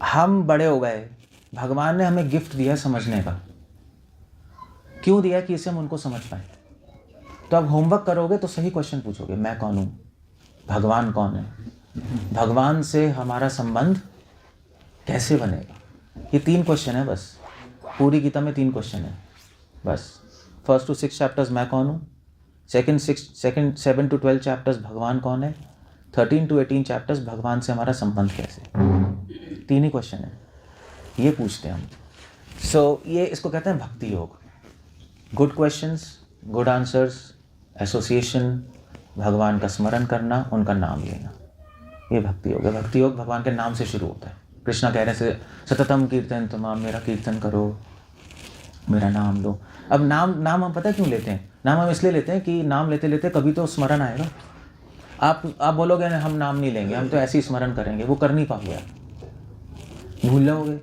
हम बड़े हो गए, भगवान ने हमें गिफ्ट दिया समझने का। क्यों दिया? कि इससे हम उनको समझ पाए। तो आप होमवर्क करोगे तो सही क्वेश्चन पूछोगे, मैं कौन हूँ, भगवान कौन है, भगवान से हमारा संबंध कैसे बनेगा। ये 3 क्वेश्चन है बस, पूरी गीता में 3 क्वेश्चन है बस। 1 to 6 चैप्टर्स मैं कौन हूँ, सेकंड 7 to 12 चैप्टर्स भगवान कौन है, 13 to 18 चैप्टर्स भगवान से हमारा संबंध कैसे। 3 ही क्वेश्चन है, ये पूछते हैं हम। सो ये इसको कहते हैं भक्ति योग। Good questions, good answers, association, भगवान का स्मरण करना, उनका नाम लेना, ये भक्ति योग है। भक्ति योग भगवान के नाम से शुरू होता है। कृष्णा कह रहे हैं सततम कीर्तन तमाम, मेरा कीर्तन करो, मेरा नाम लो। अब नाम हम पता है क्यों लेते हैं? नाम हम इसलिए लेते हैं कि नाम लेते लेते कभी तो स्मरण आएगा। आप बोलोगे हम नाम नहीं लेंगे, हम तो ऐसे ही स्मरण करेंगे, वो कर नहीं पाओगे, आप भूल जाओगे।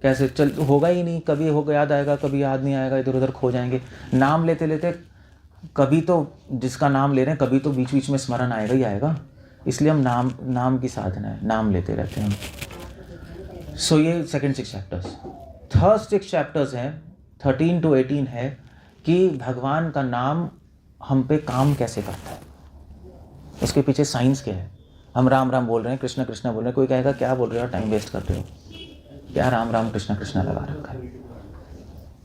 कैसे चल होगा ही नहीं, कभी होगा याद आएगा, कभी याद नहीं आएगा, इधर उधर खो जाएंगे। नाम लेते लेते कभी तो जिसका नाम ले रहे हैं, कभी तो बीच बीच में स्मरण आएगा ही आएगा। इसलिए हम नाम की साधना है, नाम लेते रहते हैं हम। सो ये सेकंड 6 चैप्टर्स। थर्ड 6 चैप्टर्स हैं 13 to 18 है कि भगवान का नाम हम पे काम कैसे करता है, उसके पीछे साइंस क्या है। हम राम राम बोल रहे हैं, कृष्णा कृष्णा बोल रहे हैं, कोई कहेगा क्या बोल रहे हो, टाइम वेस्ट कर रहे हो, क्या राम राम कृष्णा कृष्णा लगा रखा है।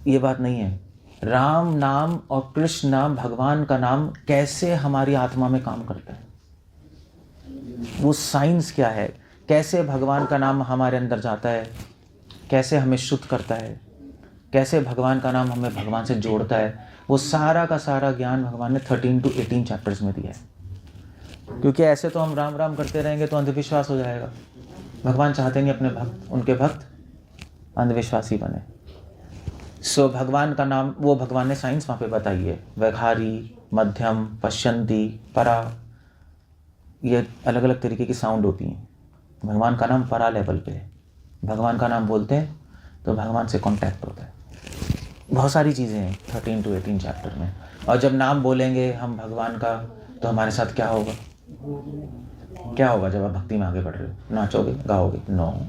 ये बात नहीं है। राम नाम और कृष्ण नाम, भगवान का नाम कैसे हमारी आत्मा में काम करता है, वो साइंस क्या है, कैसे भगवान का नाम हमारे अंदर जाता है, कैसे हमें शुद्ध करता है, कैसे भगवान का नाम हमें भगवान से जोड़ता है, वो सारा का सारा ज्ञान भगवान ने 13 to 18 चैप्टर्स में दिया है। क्योंकि ऐसे तो हम राम राम करते रहेंगे तो अंधविश्वास हो जाएगा। भगवान चाहते नहीं अपने भक्त, उनके भक्त अंधविश्वासी बने। सो भगवान का नाम, वो भगवान ने साइंस वहाँ पे बताई है, वैखारी, मध्यम, पश्यंती, परा, ये अलग अलग तरीके की साउंड होती हैं। भगवान का नाम परा लेवल पे है, भगवान का नाम बोलते हैं तो भगवान से कांटेक्ट होता है। बहुत सारी चीज़ें हैं 13 to 18 चैप्टर में। और जब नाम बोलेंगे हम भगवान का तो हमारे साथ क्या होगा? क्या होगा जब आप भक्ति में आगे बढ़ रहे हो? नाचोगे, गाओगे? नो।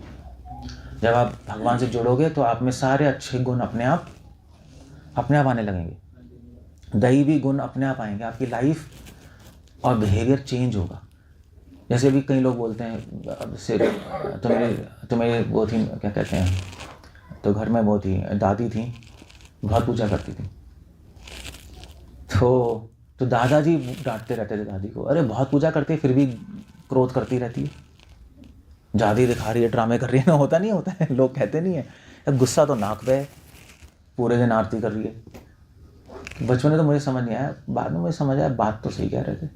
जब आप भगवान से जुड़ोगे तो आप में सारे अच्छे गुण अपने आप आने लगेंगे, दैवी गुण अपने आप आएंगे, आपकी लाइफ और बिहेवियर चेंज होगा। जैसे भी कई लोग बोलते हैं अब से तुम्हें वो थी, क्या कहते हैं, तो घर में वो थी, दादी थी, बहुत पूजा करती थी, तो दादाजी डांटते रहते थे दादी को, अरे बहुत पूजा करती है फिर भी क्रोध करती रहती है, जादू दिखा रही है, ड्रामे कर रही है ना। होता नहीं होता है, लोग कहते नहीं है गुस्सा तो नाक पे है, पूरे दिन आरती कर रही है। बचपन में तो मुझे समझ नहीं आया, बाद में मुझे समझ आया बात तो सही कह रहे थे।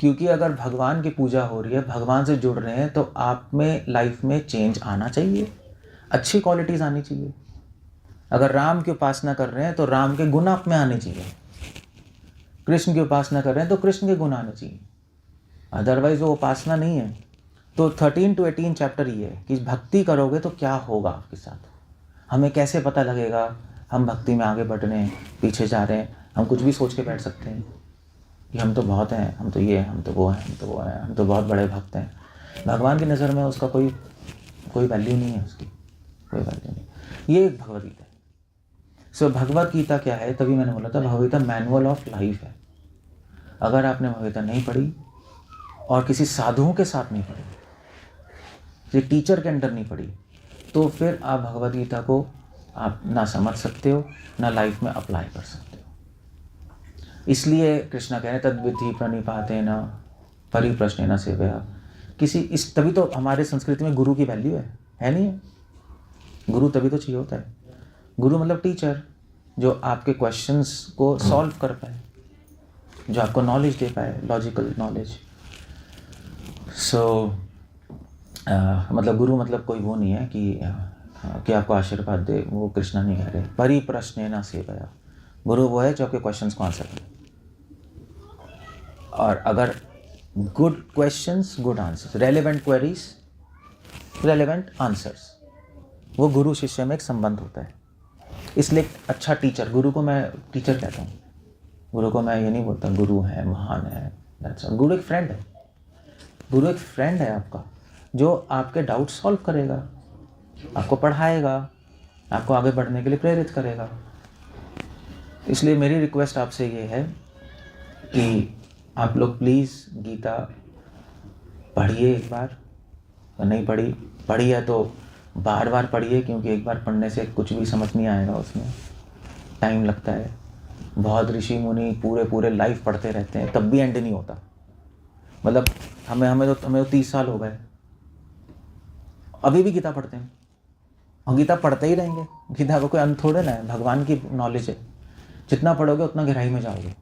क्योंकि अगर भगवान की पूजा हो रही है, भगवान से जुड़ रहे हैं, तो आप में लाइफ में चेंज आना चाहिए, अच्छी क्वालिटीज़ आनी चाहिए। अगर राम की उपासना कर रहे हैं तो राम के गुण आप में आने चाहिए, कृष्ण की उपासना कर रहे हैं तो कृष्ण के गुण आने चाहिए, अदरवाइज वो उपासना नहीं है। तो 13 to 18 चैप्टर ये है कि भक्ति करोगे तो क्या होगा आपके साथ। हमें कैसे पता लगेगा हम भक्ति में आगे बढ़ रहे हैं, पीछे जा रहे हैं? हम कुछ भी सोच के बैठ सकते हैं कि हम तो बहुत हैं, हम तो ये हैं, हम तो वो हैं, हम तो वो हैं, हम तो बहुत बड़े भक्त हैं। भगवान की नज़र में उसका कोई वैल्यू नहीं है, उसकी कोई वैल्यू नहीं। ये एक भगवद गीता है। सो भगवद गीता क्या है, तभी मैंने बोला था Bhagavad Gita manual of life है। अगर आपने भगवद गीता नहीं पढ़ी और किसी साधुओं के साथ नहीं पढ़ी, किसी टीचर के अंडर नहीं पढ़ी, तो फिर आप भगवद गीता को आप ना समझ सकते हो, ना लाइफ में अप्लाई कर सकते हो। इसलिए कृष्णा कह रहे हैं तद्विधि प्रणिपाते न परिप्रश्न न सेवया। तभी तो हमारे संस्कृति में गुरु की वैल्यू है नहीं है? गुरु तभी तो चाहिए होता है। गुरु मतलब टीचर, जो आपके क्वेश्चंस को सॉल्व कर पाए, जो आपको नॉलेज दे पाए, लॉजिकल नॉलेज। मतलब गुरु मतलब कोई वो नहीं है कि आपको आशीर्वाद दे, वो कृष्णा नहीं कह रहे। परिप्रश्नेन सेवया, गुरु वो है जो आपके क्वेश्चंस को आंसर करे। और अगर good questions good answers, relevant queries relevant answers, वो गुरु शिष्य में एक संबंध होता है। इसलिए अच्छा टीचर, गुरु को मैं टीचर कहता हूँ, गुरु को मैं ये नहीं बोलता गुरु है महान है। गुरु एक फ्रेंड है, गुरु एक फ्रेंड है आपका, जो आपके डाउट सॉल्व करेगा, आपको पढ़ाएगा, आपको आगे बढ़ने के लिए प्रेरित करेगा। इसलिए मेरी रिक्वेस्ट आपसे ये है कि आप लोग प्लीज़ गीता पढ़िए एक बार, नहीं पढ़ी है तो बार बार पढ़िए, क्योंकि एक बार पढ़ने से कुछ भी समझ नहीं आएगा, उसमें टाइम लगता है। बहुत ऋषि मुनि पूरे लाइफ पढ़ते रहते हैं, तब भी एंड नहीं होता। मतलब हमें तो 30 साल हो गए, अभी भी गीता पढ़ते हैं और गीता पढ़ते ही रहेंगे। गीता का कोई अंत थोड़े ना है, भगवान की नॉलेज है, जितना पढ़ोगे उतना गहराई में जाओगे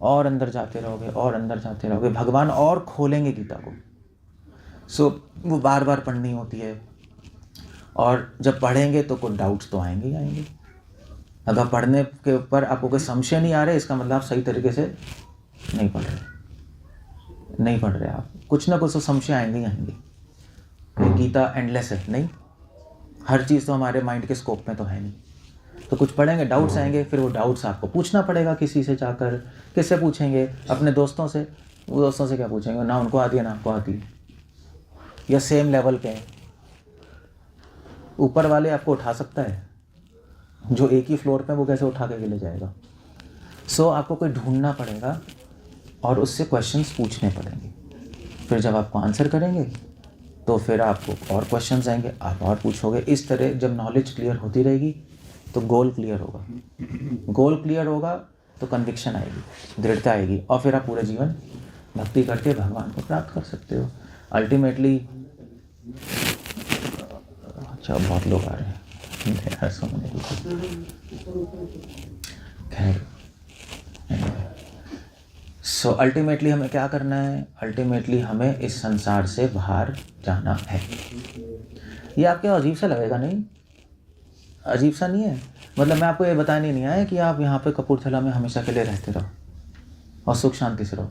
और अंदर जाते रहोगे और अंदर जाते रहोगे, भगवान और खोलेंगे गीता को। वो बार बार पढ़नी होती है, और जब पढ़ेंगे तो कुछ डाउट्स तो आएंगे ही आएंगे। अगर पढ़ने के ऊपर आपको कोई संशय नहीं आ रहा है, इसका मतलब आप सही तरीके से नहीं पढ़ रहे आप, कुछ ना कुछ तो संशय आएंगे ही आएंगे। गीता एंडलेस है नहीं, हर चीज़ तो हमारे माइंड के स्कोप में तो है नहीं। तो कुछ पढ़ेंगे, डाउट्स आएंगे, फिर वो डाउट्स आपको पूछना पड़ेगा किसी से जाकर। किससे पूछेंगे? अपने दोस्तों से। वो दोस्तों से क्या पूछेंगे? ना उनको आती है ना आपको आती है, या सेम लेवल पे है। ऊपर वाले आपको उठा सकता है, जो एक ही फ्लोर पे वो कैसे उठा के ले जाएगा? आपको कोई ढूंढना पड़ेगा और उससे क्वेश्चंस पूछने पड़ेंगे। फिर जब आपको आंसर करेंगे तो फिर आपको और क्वेश्चंस आएंगे, आप और पूछोगे। इस तरह जब नॉलेज क्लियर होती रहेगी तो गोल क्लियर होगा, गोल क्लियर होगा तो कन्विक्शन आएगी, दृढ़ता आएगी, और फिर आप पूरे जीवन भक्ति करके भगवान को प्राप्त कर सकते हो अल्टीमेटली। अच्छा, बहुत लोग आ रहे हैं, खैर। अल्टीमेटली हमें क्या करना है? अल्टीमेटली हमें इस संसार से बाहर जाना है। ये आपके अजीब सा लगेगा, नहीं? अजीब सा नहीं है। मतलब मैं आपको ये बताने नहीं आया कि आप यहाँ पे कपूरथला में हमेशा के लिए रहते रहो और सुख शांति से रहो।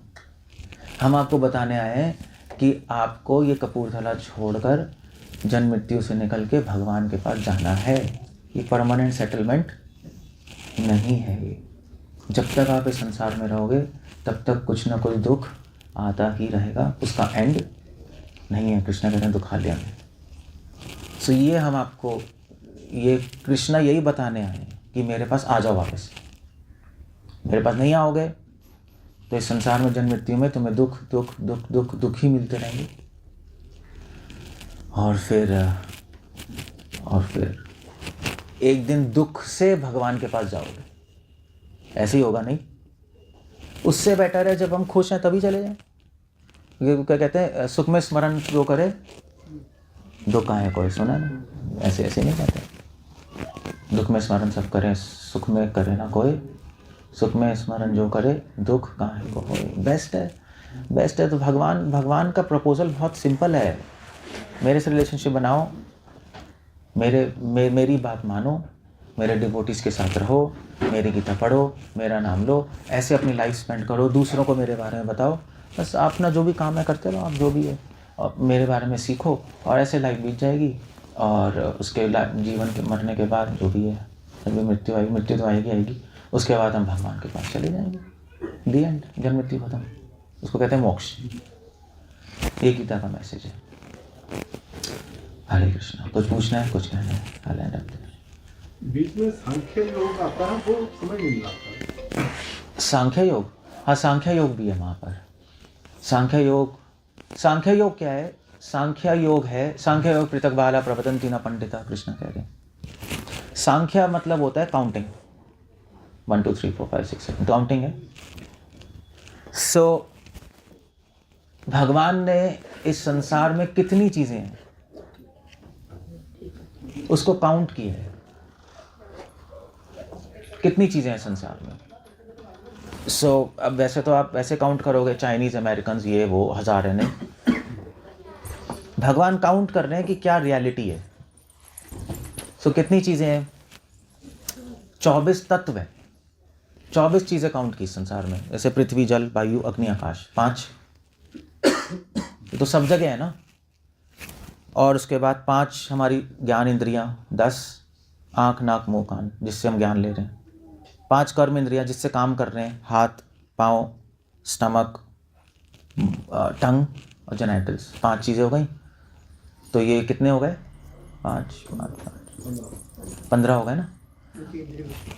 हम आपको बताने आए हैं कि आपको ये कपूरथला छोड़कर जन्म मृत्यु से निकल के भगवान के पास जाना है। ये परमानेंट सेटलमेंट नहीं है। ये जब तक आप इस संसार में रहोगे तब तक कुछ ना कुछ दुख आता ही रहेगा, उसका एंड नहीं है। कृष्णा कहते हैं दुखालय में। सो ये हम आपको, ये कृष्णा यही बताने आए हैं कि मेरे पास आ जाओ वापस। मेरे पास नहीं आओगे तो इस संसार में जन्म मृत्यु में तुम्हें दुख दुख दुख दुख दुख ही मिलते रहेंगे। और फिर एक दिन दुख से भगवान के पास जाओगे। ऐसे ही होगा नहीं? उससे बेटर है जब हम खुश हैं तभी चले जाएं। ये क्या कहते हैं, सुख में स्मरण जो करे दुख है कोई, सुना ना? ऐसे ऐसे नहीं कहते। दुख में स्मरण सब करें, सुख में करे ना कोई। सुख में स्मरण जो करे दुख काहे को होए। बेस्ट है। तो भगवान का प्रपोजल बहुत सिंपल है। मेरे से रिलेशनशिप बनाओ, मेरी बात मानो, मेरे डिवोटीज के साथ रहो, मेरी गीता पढ़ो, मेरा नाम लो, ऐसे अपनी लाइफ स्पेंड करो, दूसरों को मेरे बारे में बताओ। बस अपना जो भी काम है करते रहो, आप जो भी है और मेरे बारे में सीखो, और ऐसे लाइफ बीत जाएगी। और उसके जीवन के मरने के बाद जो भी है, जब भी मृत्यु आएगी, मृत्यु तो आएगी, उसके बाद हम भगवान के पास चले जाएंगे। दी एंड, जन्म मृत्यु खत्म। उसको कहते हैं मोक्ष। ये गीता का मैसेज है। हरे कृष्णा। कुछ पूछना है, कुछ कहना है? बीच में सांख्य योग आता है, वो समझ नहीं आता। सांख्य योग, हाँ सांख्य योग भी है वहाँ पर। सांख्य योग क्या है? सांख्य योग है, सांख्य योग पृथक बाला प्रवदन्ति न पंडिता, कृष्ण कह रहे हैं। सांख्य मतलब होता है काउंटिंग, 1 2 3 4 5 6 7 काउंटिंग है। सो भगवान ने इस संसार में कितनी चीजें हैं उसको काउंट किया है। कितनी चीजें हैं संसार में। सो अब वैसे तो आप वैसे काउंट करोगे, चाइनीज, अमेरिकन, ये वो हजार है, नहीं। भगवान काउंट कर रहे हैं कि क्या रियलिटी है। सो कितनी चीजें हैं? 24 तत्व है। 24 चीजें काउंट की संसार में, जैसे पृथ्वी, जल, वायु, अग्नि, आकाश, 5। ये तो सब जगह है ना। और उसके बाद 5 हमारी ज्ञान इंद्रियां, 10 आँख, नाक, मुंह, कान, जिससे हम ज्ञान ले रहे हैं। 5 कर्म इंद्रियां जिससे काम कर रहे हैं, हाथ, पाँव, स्टमक, टंग और जेनिटल्स। 5 चीज़ें हो गई। तो ये कितने हो गए? 5 15 हो गए ना।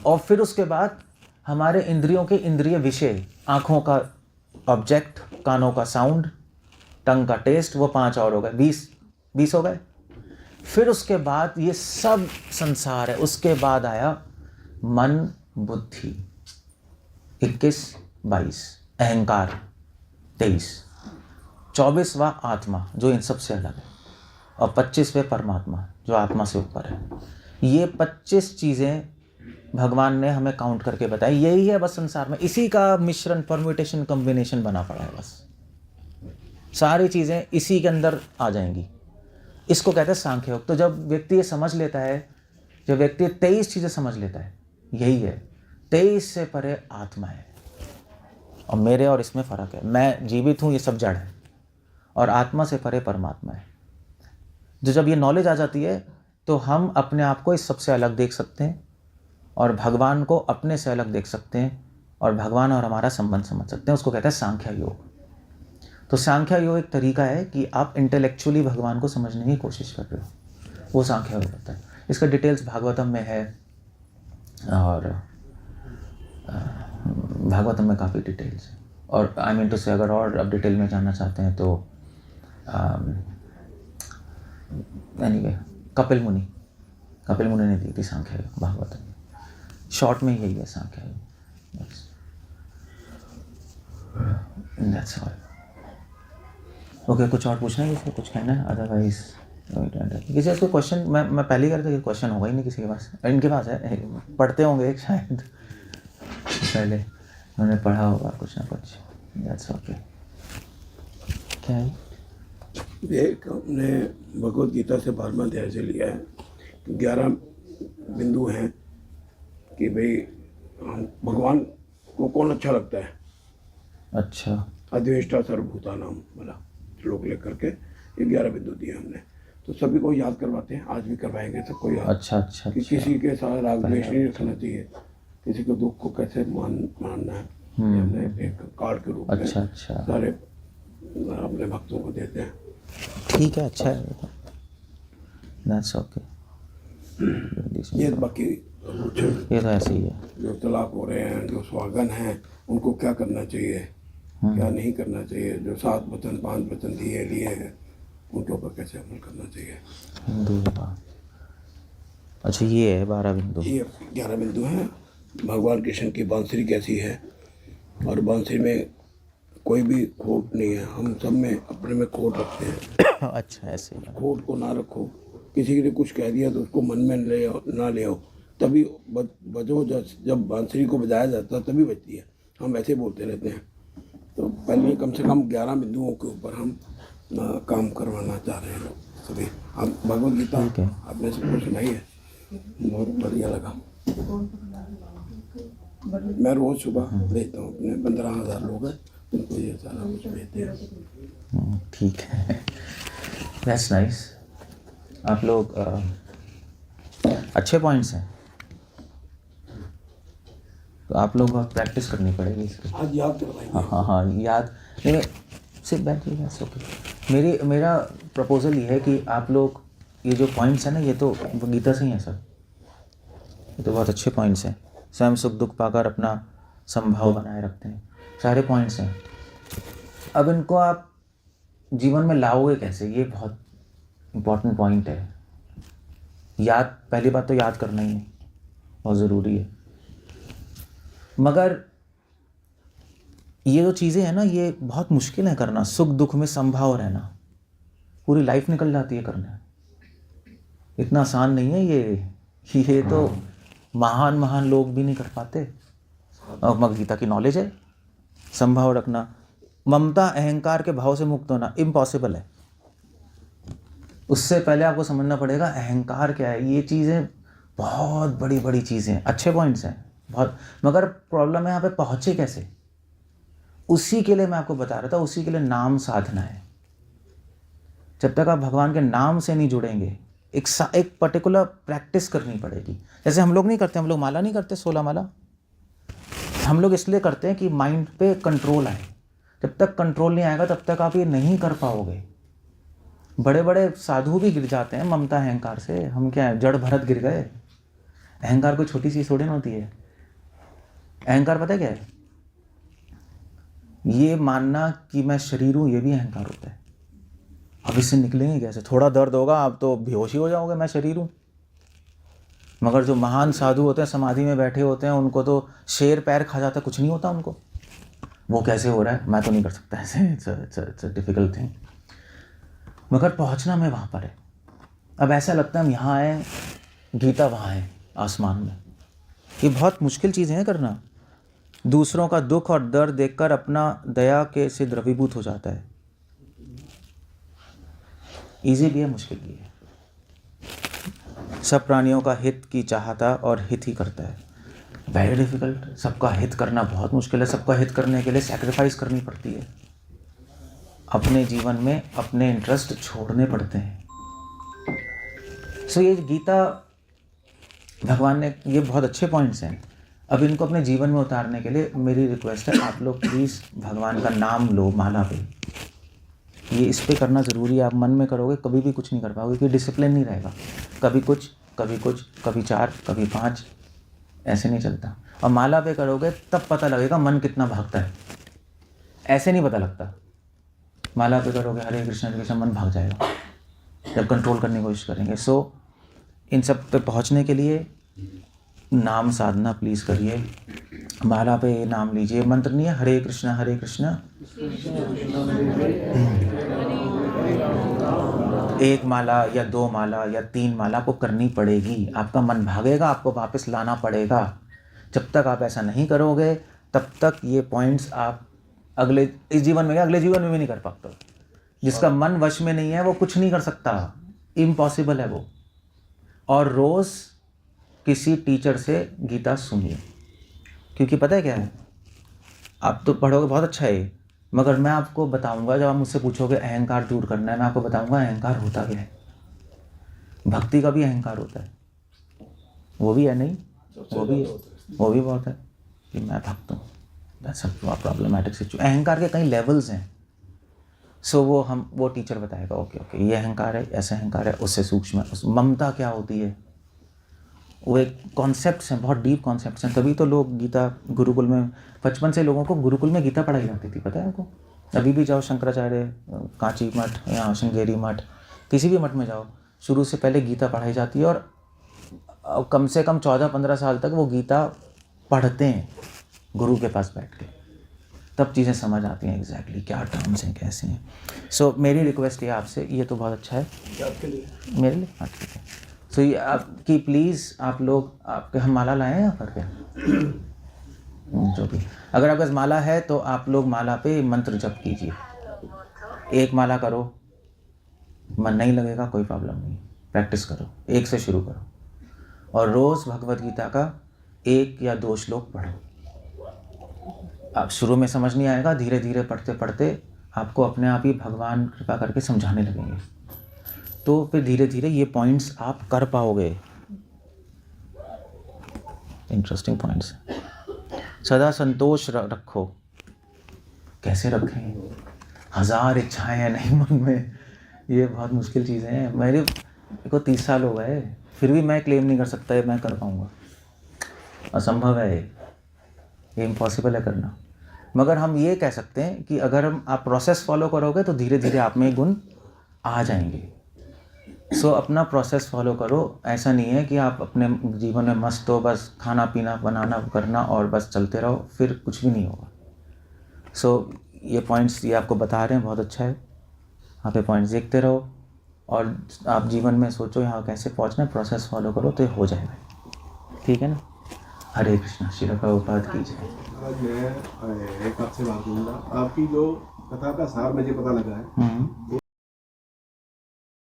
और फिर उसके बाद हमारे इंद्रियों के इंद्रिय विषय, आँखों का ऑब्जेक्ट, कानों का साउंड, टंग का टेस्ट, वो 5 और हो गए, 20 हो गए। फिर उसके बाद ये सब संसार है। उसके बाद आया मन, बुद्धि, 21 22, अहंकार 23, 24वां आत्मा जो इन सब से अलग है, और 25वें परमात्मा जो आत्मा से ऊपर है। ये 25 चीज़ें भगवान ने हमें काउंट करके बताई। यही है बस संसार में, इसी का मिश्रण, परम्यूटेशन, कॉम्बिनेशन बना पड़ा है। बस सारी चीज़ें इसी के अंदर आ जाएंगी। इसको कहते हैं सांख्य योग। तो जब व्यक्ति ये समझ लेता है, जब व्यक्ति 23 चीज़ें समझ लेता है, यही है 23 से परे आत्मा है। और मेरे और इसमें फ़र्क है। मैं जीवित हूँ, ये सब जड़ है, और आत्मा से परे परमात्मा है। जब ये नॉलेज आ जाती है तो हम अपने आप को इस सबसे अलग देख सकते हैं, और भगवान को अपने से अलग देख सकते हैं, और भगवान और हमारा संबंध समझ सकते हैं। उसको कहते हैं सांख्य योग। तो सांख्य योग एक तरीका है कि आप इंटेलेक्चुअली भगवान को समझने की कोशिश कर रहे हो, वो सांख्य योग होता है। इसका डिटेल्स भागवतम में है, और भागवतम में काफ़ी डिटेल्स है। और आई मीन टू से, अगर और अब डिटेल में जानना चाहते हैं तो एनीवे कपिल मुनि ने दी थी सांख्य योग भागवतम में। शॉर्ट में यही है सांख्य योग। That's all. ओके, कुछ और पूछना है किसी को, कुछ कहना है? अदरवाइज किसी को क्वेश्चन, मैं पहले ही करता कि क्वेश्चन होगा ही नहीं किसी के पास। इनके पास है, पढ़ते होंगे शायद, पहले उन्होंने पढ़ा होगा कुछ ना कुछ। That's okay. क्या है? एक हमने भगवत गीता से 12वां अध्याय से लिया है, 11 बिंदु हैं कि भाई भगवान को कौन अच्छा लगता है। अच्छा, अद्वेष्टा सर्वभूतानाम वाला श्लोक लेकर के ये 11 बिंदु दिए हमने। तो सभी को याद करवाते हैं, आज भी करवाएंगे सबको याद। अच्छा अच्छा कि अच्छा। किसी के साथ राग द्वेष नहीं रखना चाहिए, किसी को दुख को कैसे मानना है, ये हमने एक कार्ड के रूप में अच्छा अच्छा, सारे अपने भक्तों को देते हैं। ठीक है, अच्छा है, दैट्स ओके। ये बाकी कुछ ये तो ऐसे ही है। जो तलाक हो रहे हैं, जो सुहागन हैं, उनको क्या करना चाहिए, क्या नहीं करना चाहिए, जो 7 वचन 5 वचन लिए हैं, उनके ऊपर कैसे अमल करना चाहिए। हिंदू विवाह, अच्छा ये है 12 बिंदु। ये 11 बिंदु हैं। भगवान कृष्ण की बांसुरी कैसी है, और बांसुरी में कोई भी खोट नहीं है, हम सब में अपने में खोट रखते हैं। अच्छा ऐसे ही है। खोट को ना रखो, किसी ने कुछ कह दिया तो उसको मन में ना ले आओ, तभी बजो। जब बांसुरी को बजाया जाता है तभी बजती है, हम ऐसे बोलते रहते हैं। तो पहले कम से कम 11 बिंदुओं के ऊपर हम काम करवाना चाह रहे हैं लोग सभी। हम भगवद गीता आपने सबको सुनाई है, बहुत बढ़िया लगा। मैं रोज़ सुबह भेजता हूँ, अपने 15,000 लोग हैं, उनको ये सारा कुछ भेजते हैं। ठीक है, दैट्स नाइस। आप लोग अच्छे पॉइंट्स हैं, तो आप लोग प्रैक्टिस करनी पड़ेगी इसकी। आज याद करवाएंगे। हाँ हाँ हाँ, याद नहीं, सिर्फ बैठिए, ओके। मेरा प्रपोजल ये है कि आप लोग ये जो पॉइंट्स हैं ना, ये तो गीता से ही हैं सर, ये तो बहुत अच्छे पॉइंट्स हैं। स्वयं सुख दुख पाकर अपना संभाव बनाए रखते हैं, सारे पॉइंट्स हैं। अब इनको आप जीवन में लाओगे कैसे, ये बहुत इम्पोर्टेंट पॉइंट है। याद, पहली बात तो याद करना ही है, बहुत ज़रूरी है। मगर ये जो चीज़ें हैं ना, ये बहुत मुश्किल है करना। सुख दुख में संभाव रहना, पूरी लाइफ निकल जाती है करने, इतना आसान नहीं है ये तो महान लोग भी नहीं कर पाते। मगर गीता की नॉलेज है, संभाव रखना, ममता अहंकार के भाव से मुक्त होना इम्पॉसिबल है। उससे पहले आपको समझना पड़ेगा अहंकार क्या है। ये चीज़ें बहुत बड़ी बड़ी चीज़ें हैं, अच्छे पॉइंट्स हैं बहुत, मगर प्रॉब्लम है यहाँ पे पहुँचे कैसे, उसी के लिए मैं आपको बता रहा था। उसी के लिए नाम साधना है। जब तक आप भगवान के नाम से नहीं जुड़ेंगे, एक पर्टिकुलर प्रैक्टिस करनी पड़ेगी। जैसे हम लोग नहीं करते, हम लोग माला नहीं करते, 16 माला हम लोग इसलिए करते हैं कि माइंड पे कंट्रोल आए। जब तक कंट्रोल नहीं आएगा तब तक आप ये नहीं कर पाओगे। बड़े बड़े साधु भी गिर जाते हैं ममता अहंकार से। हम क्या है, जड़ भरत गिर गए। अहंकार कोई छोटी चीज़ थोड़ी ना होती है। अहंकार पता है क्या है, ये मानना कि मैं शरीर हूँ, ये भी अहंकार होता है। अब इससे निकलेंगे कैसे, थोड़ा दर्द होगा आप तो बेहोश ही हो जाओगे, मैं शरीर हूँ। मगर जो महान साधु होते हैं, समाधि में बैठे होते हैं, उनको तो शेर पैर खा जाता है, कुछ नहीं होता उनको। वो कैसे हो रहा है, मैं तो नहीं कर सकता ऐसे, इट्स अ डिफिकल्ट थिंग। मगर पहुंचना में वहाँ पर है। अब ऐसा लगता है हम यहाँ आए, गीता वहाँ है आसमान में। ये बहुत मुश्किल चीज़ है करना। दूसरों का दुख और दर्द देखकर अपना दया के से द्रवीभूत हो जाता है। ईजी भी है, मुश्किल भी है। सब प्राणियों का हित की चाहता और हित ही करता है। Very difficult. सबका हित करना बहुत मुश्किल है। सबका हित करने के लिए सैक्रिफाइस करनी पड़ती है। अपने जीवन में अपने इंटरेस्ट छोड़ने पड़ते हैं। सो ये गीता भगवान ने, ये बहुत अच्छे पॉइंट्स हैं। अब इनको अपने जीवन में उतारने के लिए मेरी रिक्वेस्ट है, आप लोग प्लीज़ भगवान का नाम लो माला पे। ये इस पे करना ज़रूरी है। आप मन में करोगे कभी भी कुछ नहीं कर पाओगे, क्योंकि डिसिप्लिन नहीं रहेगा। कभी कुछ, कभी 4, कभी 5, ऐसे नहीं चलता। और माला पे करोगे तब पता लगेगा मन कितना भागता है, ऐसे नहीं पता लगता। माला पे करोगे हरे कृष्ण मन भाग जाएगा जब कंट्रोल करने की कोशिश करेंगे। सो इन सब पे पहुंचने के लिए नाम साधना प्लीज़ करिए। माला पे नाम लीजिए। मंत्र नहीं है हरे कृष्ण एक माला या 2 माला या 3 माला आपको करनी पड़ेगी। आपका मन भागेगा, आपको वापस लाना पड़ेगा। जब तक आप ऐसा नहीं करोगे तब तक ये पॉइंट्स आप इस जीवन में, अगले जीवन में भी नहीं कर पाते। जिसका मन वश में नहीं है वो कुछ नहीं कर सकता, इम्पॉसिबल है वो। और रोज़ किसी टीचर से गीता सुनिए, क्योंकि पता है क्या है, आप तो पढ़ोगे बहुत अच्छा है, मगर मैं आपको बताऊंगा, जब आप मुझसे पूछोगे अहंकार दूर करना है, मैं आपको बताऊंगा अहंकार होता क्या है। भक्ति का भी अहंकार होता है, वो भी है नहीं, वो भी बहुत है कि मैं भक्त हूँ। That's a problematic situation. अहंकार के कई लेवल्स हैं। सो वो टीचर बताएगा, ओके ये अहंकार है, ऐसा अहंकार है, उससे सूक्ष्म है। ममता क्या होती है, वो एक कॉन्सेप्ट्स हैं, बहुत डीप कॉन्सेप्ट्स हैं। तभी तो लोग गीता गुरुकुल में, बचपन से लोगों को गुरुकुल में गीता पढ़ाई जाती थी, पता है आपको। अभी भी जाओ शंकराचार्य कांची मठ या श्रृंगेरी मठ, किसी भी मठ में जाओ, शुरू से पहले गीता पढ़ाई जाती है और कम से कम 14-15 साल तक वो गीता पढ़ते हैं गुरु के पास बैठ के, तब चीज़ें समझ आती हैं एग्जैक्टली क्या टर्म्स हैं, कैसे हैं। सो मेरी रिक्वेस्ट है आपसे, ये तो बहुत अच्छा है आपके लिए, मेरे लिए, हाँ ठीक है। सो ये आपकी प्लीज़, आप लोग आपके हम माला लाएं या करके जो भी, अगर आपके पास माला है तो आप लोग माला पे मंत्र जप कीजिए। एक माला करो, मन नहीं लगेगा कोई प्रॉब्लम नहीं, प्रैक्टिस करो, एक से शुरू करो और रोज़ भगवत गीता का 1 या 2 श्लोक पढ़ो। आप शुरू में समझ नहीं आएगा, धीरे धीरे पढ़ते पढ़ते आपको अपने आप ही भगवान कृपा करके समझाने लगेंगे, तो फिर धीरे धीरे ये पॉइंट्स आप कर पाओगे। Interesting points. सदा संतोष रखो। कैसे रखें, 1000 इच्छाएं हैं नहीं मन में, ये बहुत मुश्किल चीज़ें हैं। मेरे को 30 साल हो गए, फिर भी मैं क्लेम नहीं कर सकता है मैं कर पाऊँगा, असंभव है, ये इम्पॉसिबल है करना। मगर हम ये कह सकते हैं कि अगर आप प्रोसेस फॉलो करोगे तो धीरे धीरे आप में गुण आ जाएंगे। सो अपना प्रोसेस फॉलो करो। ऐसा नहीं है कि आप अपने जीवन में मस्त हो, बस खाना पीना बनाना करना और बस चलते रहो, फिर कुछ भी नहीं होगा। सो ये पॉइंट्स ये आपको बता रहे हैं, बहुत अच्छा है। आप ये पॉइंट्स देखते रहो और आप जीवन में सोचो यहाँ कैसे पहुँचना है, प्रोसेस फॉलो करो तो ये हो जाएगा, ठीक है ना। हरे कृष्णा, श्री प्रभुपाद की जय। आज मैं एक आपसे बात करूँगा, आपकी जो कथा का सार मुझे पता लगा है।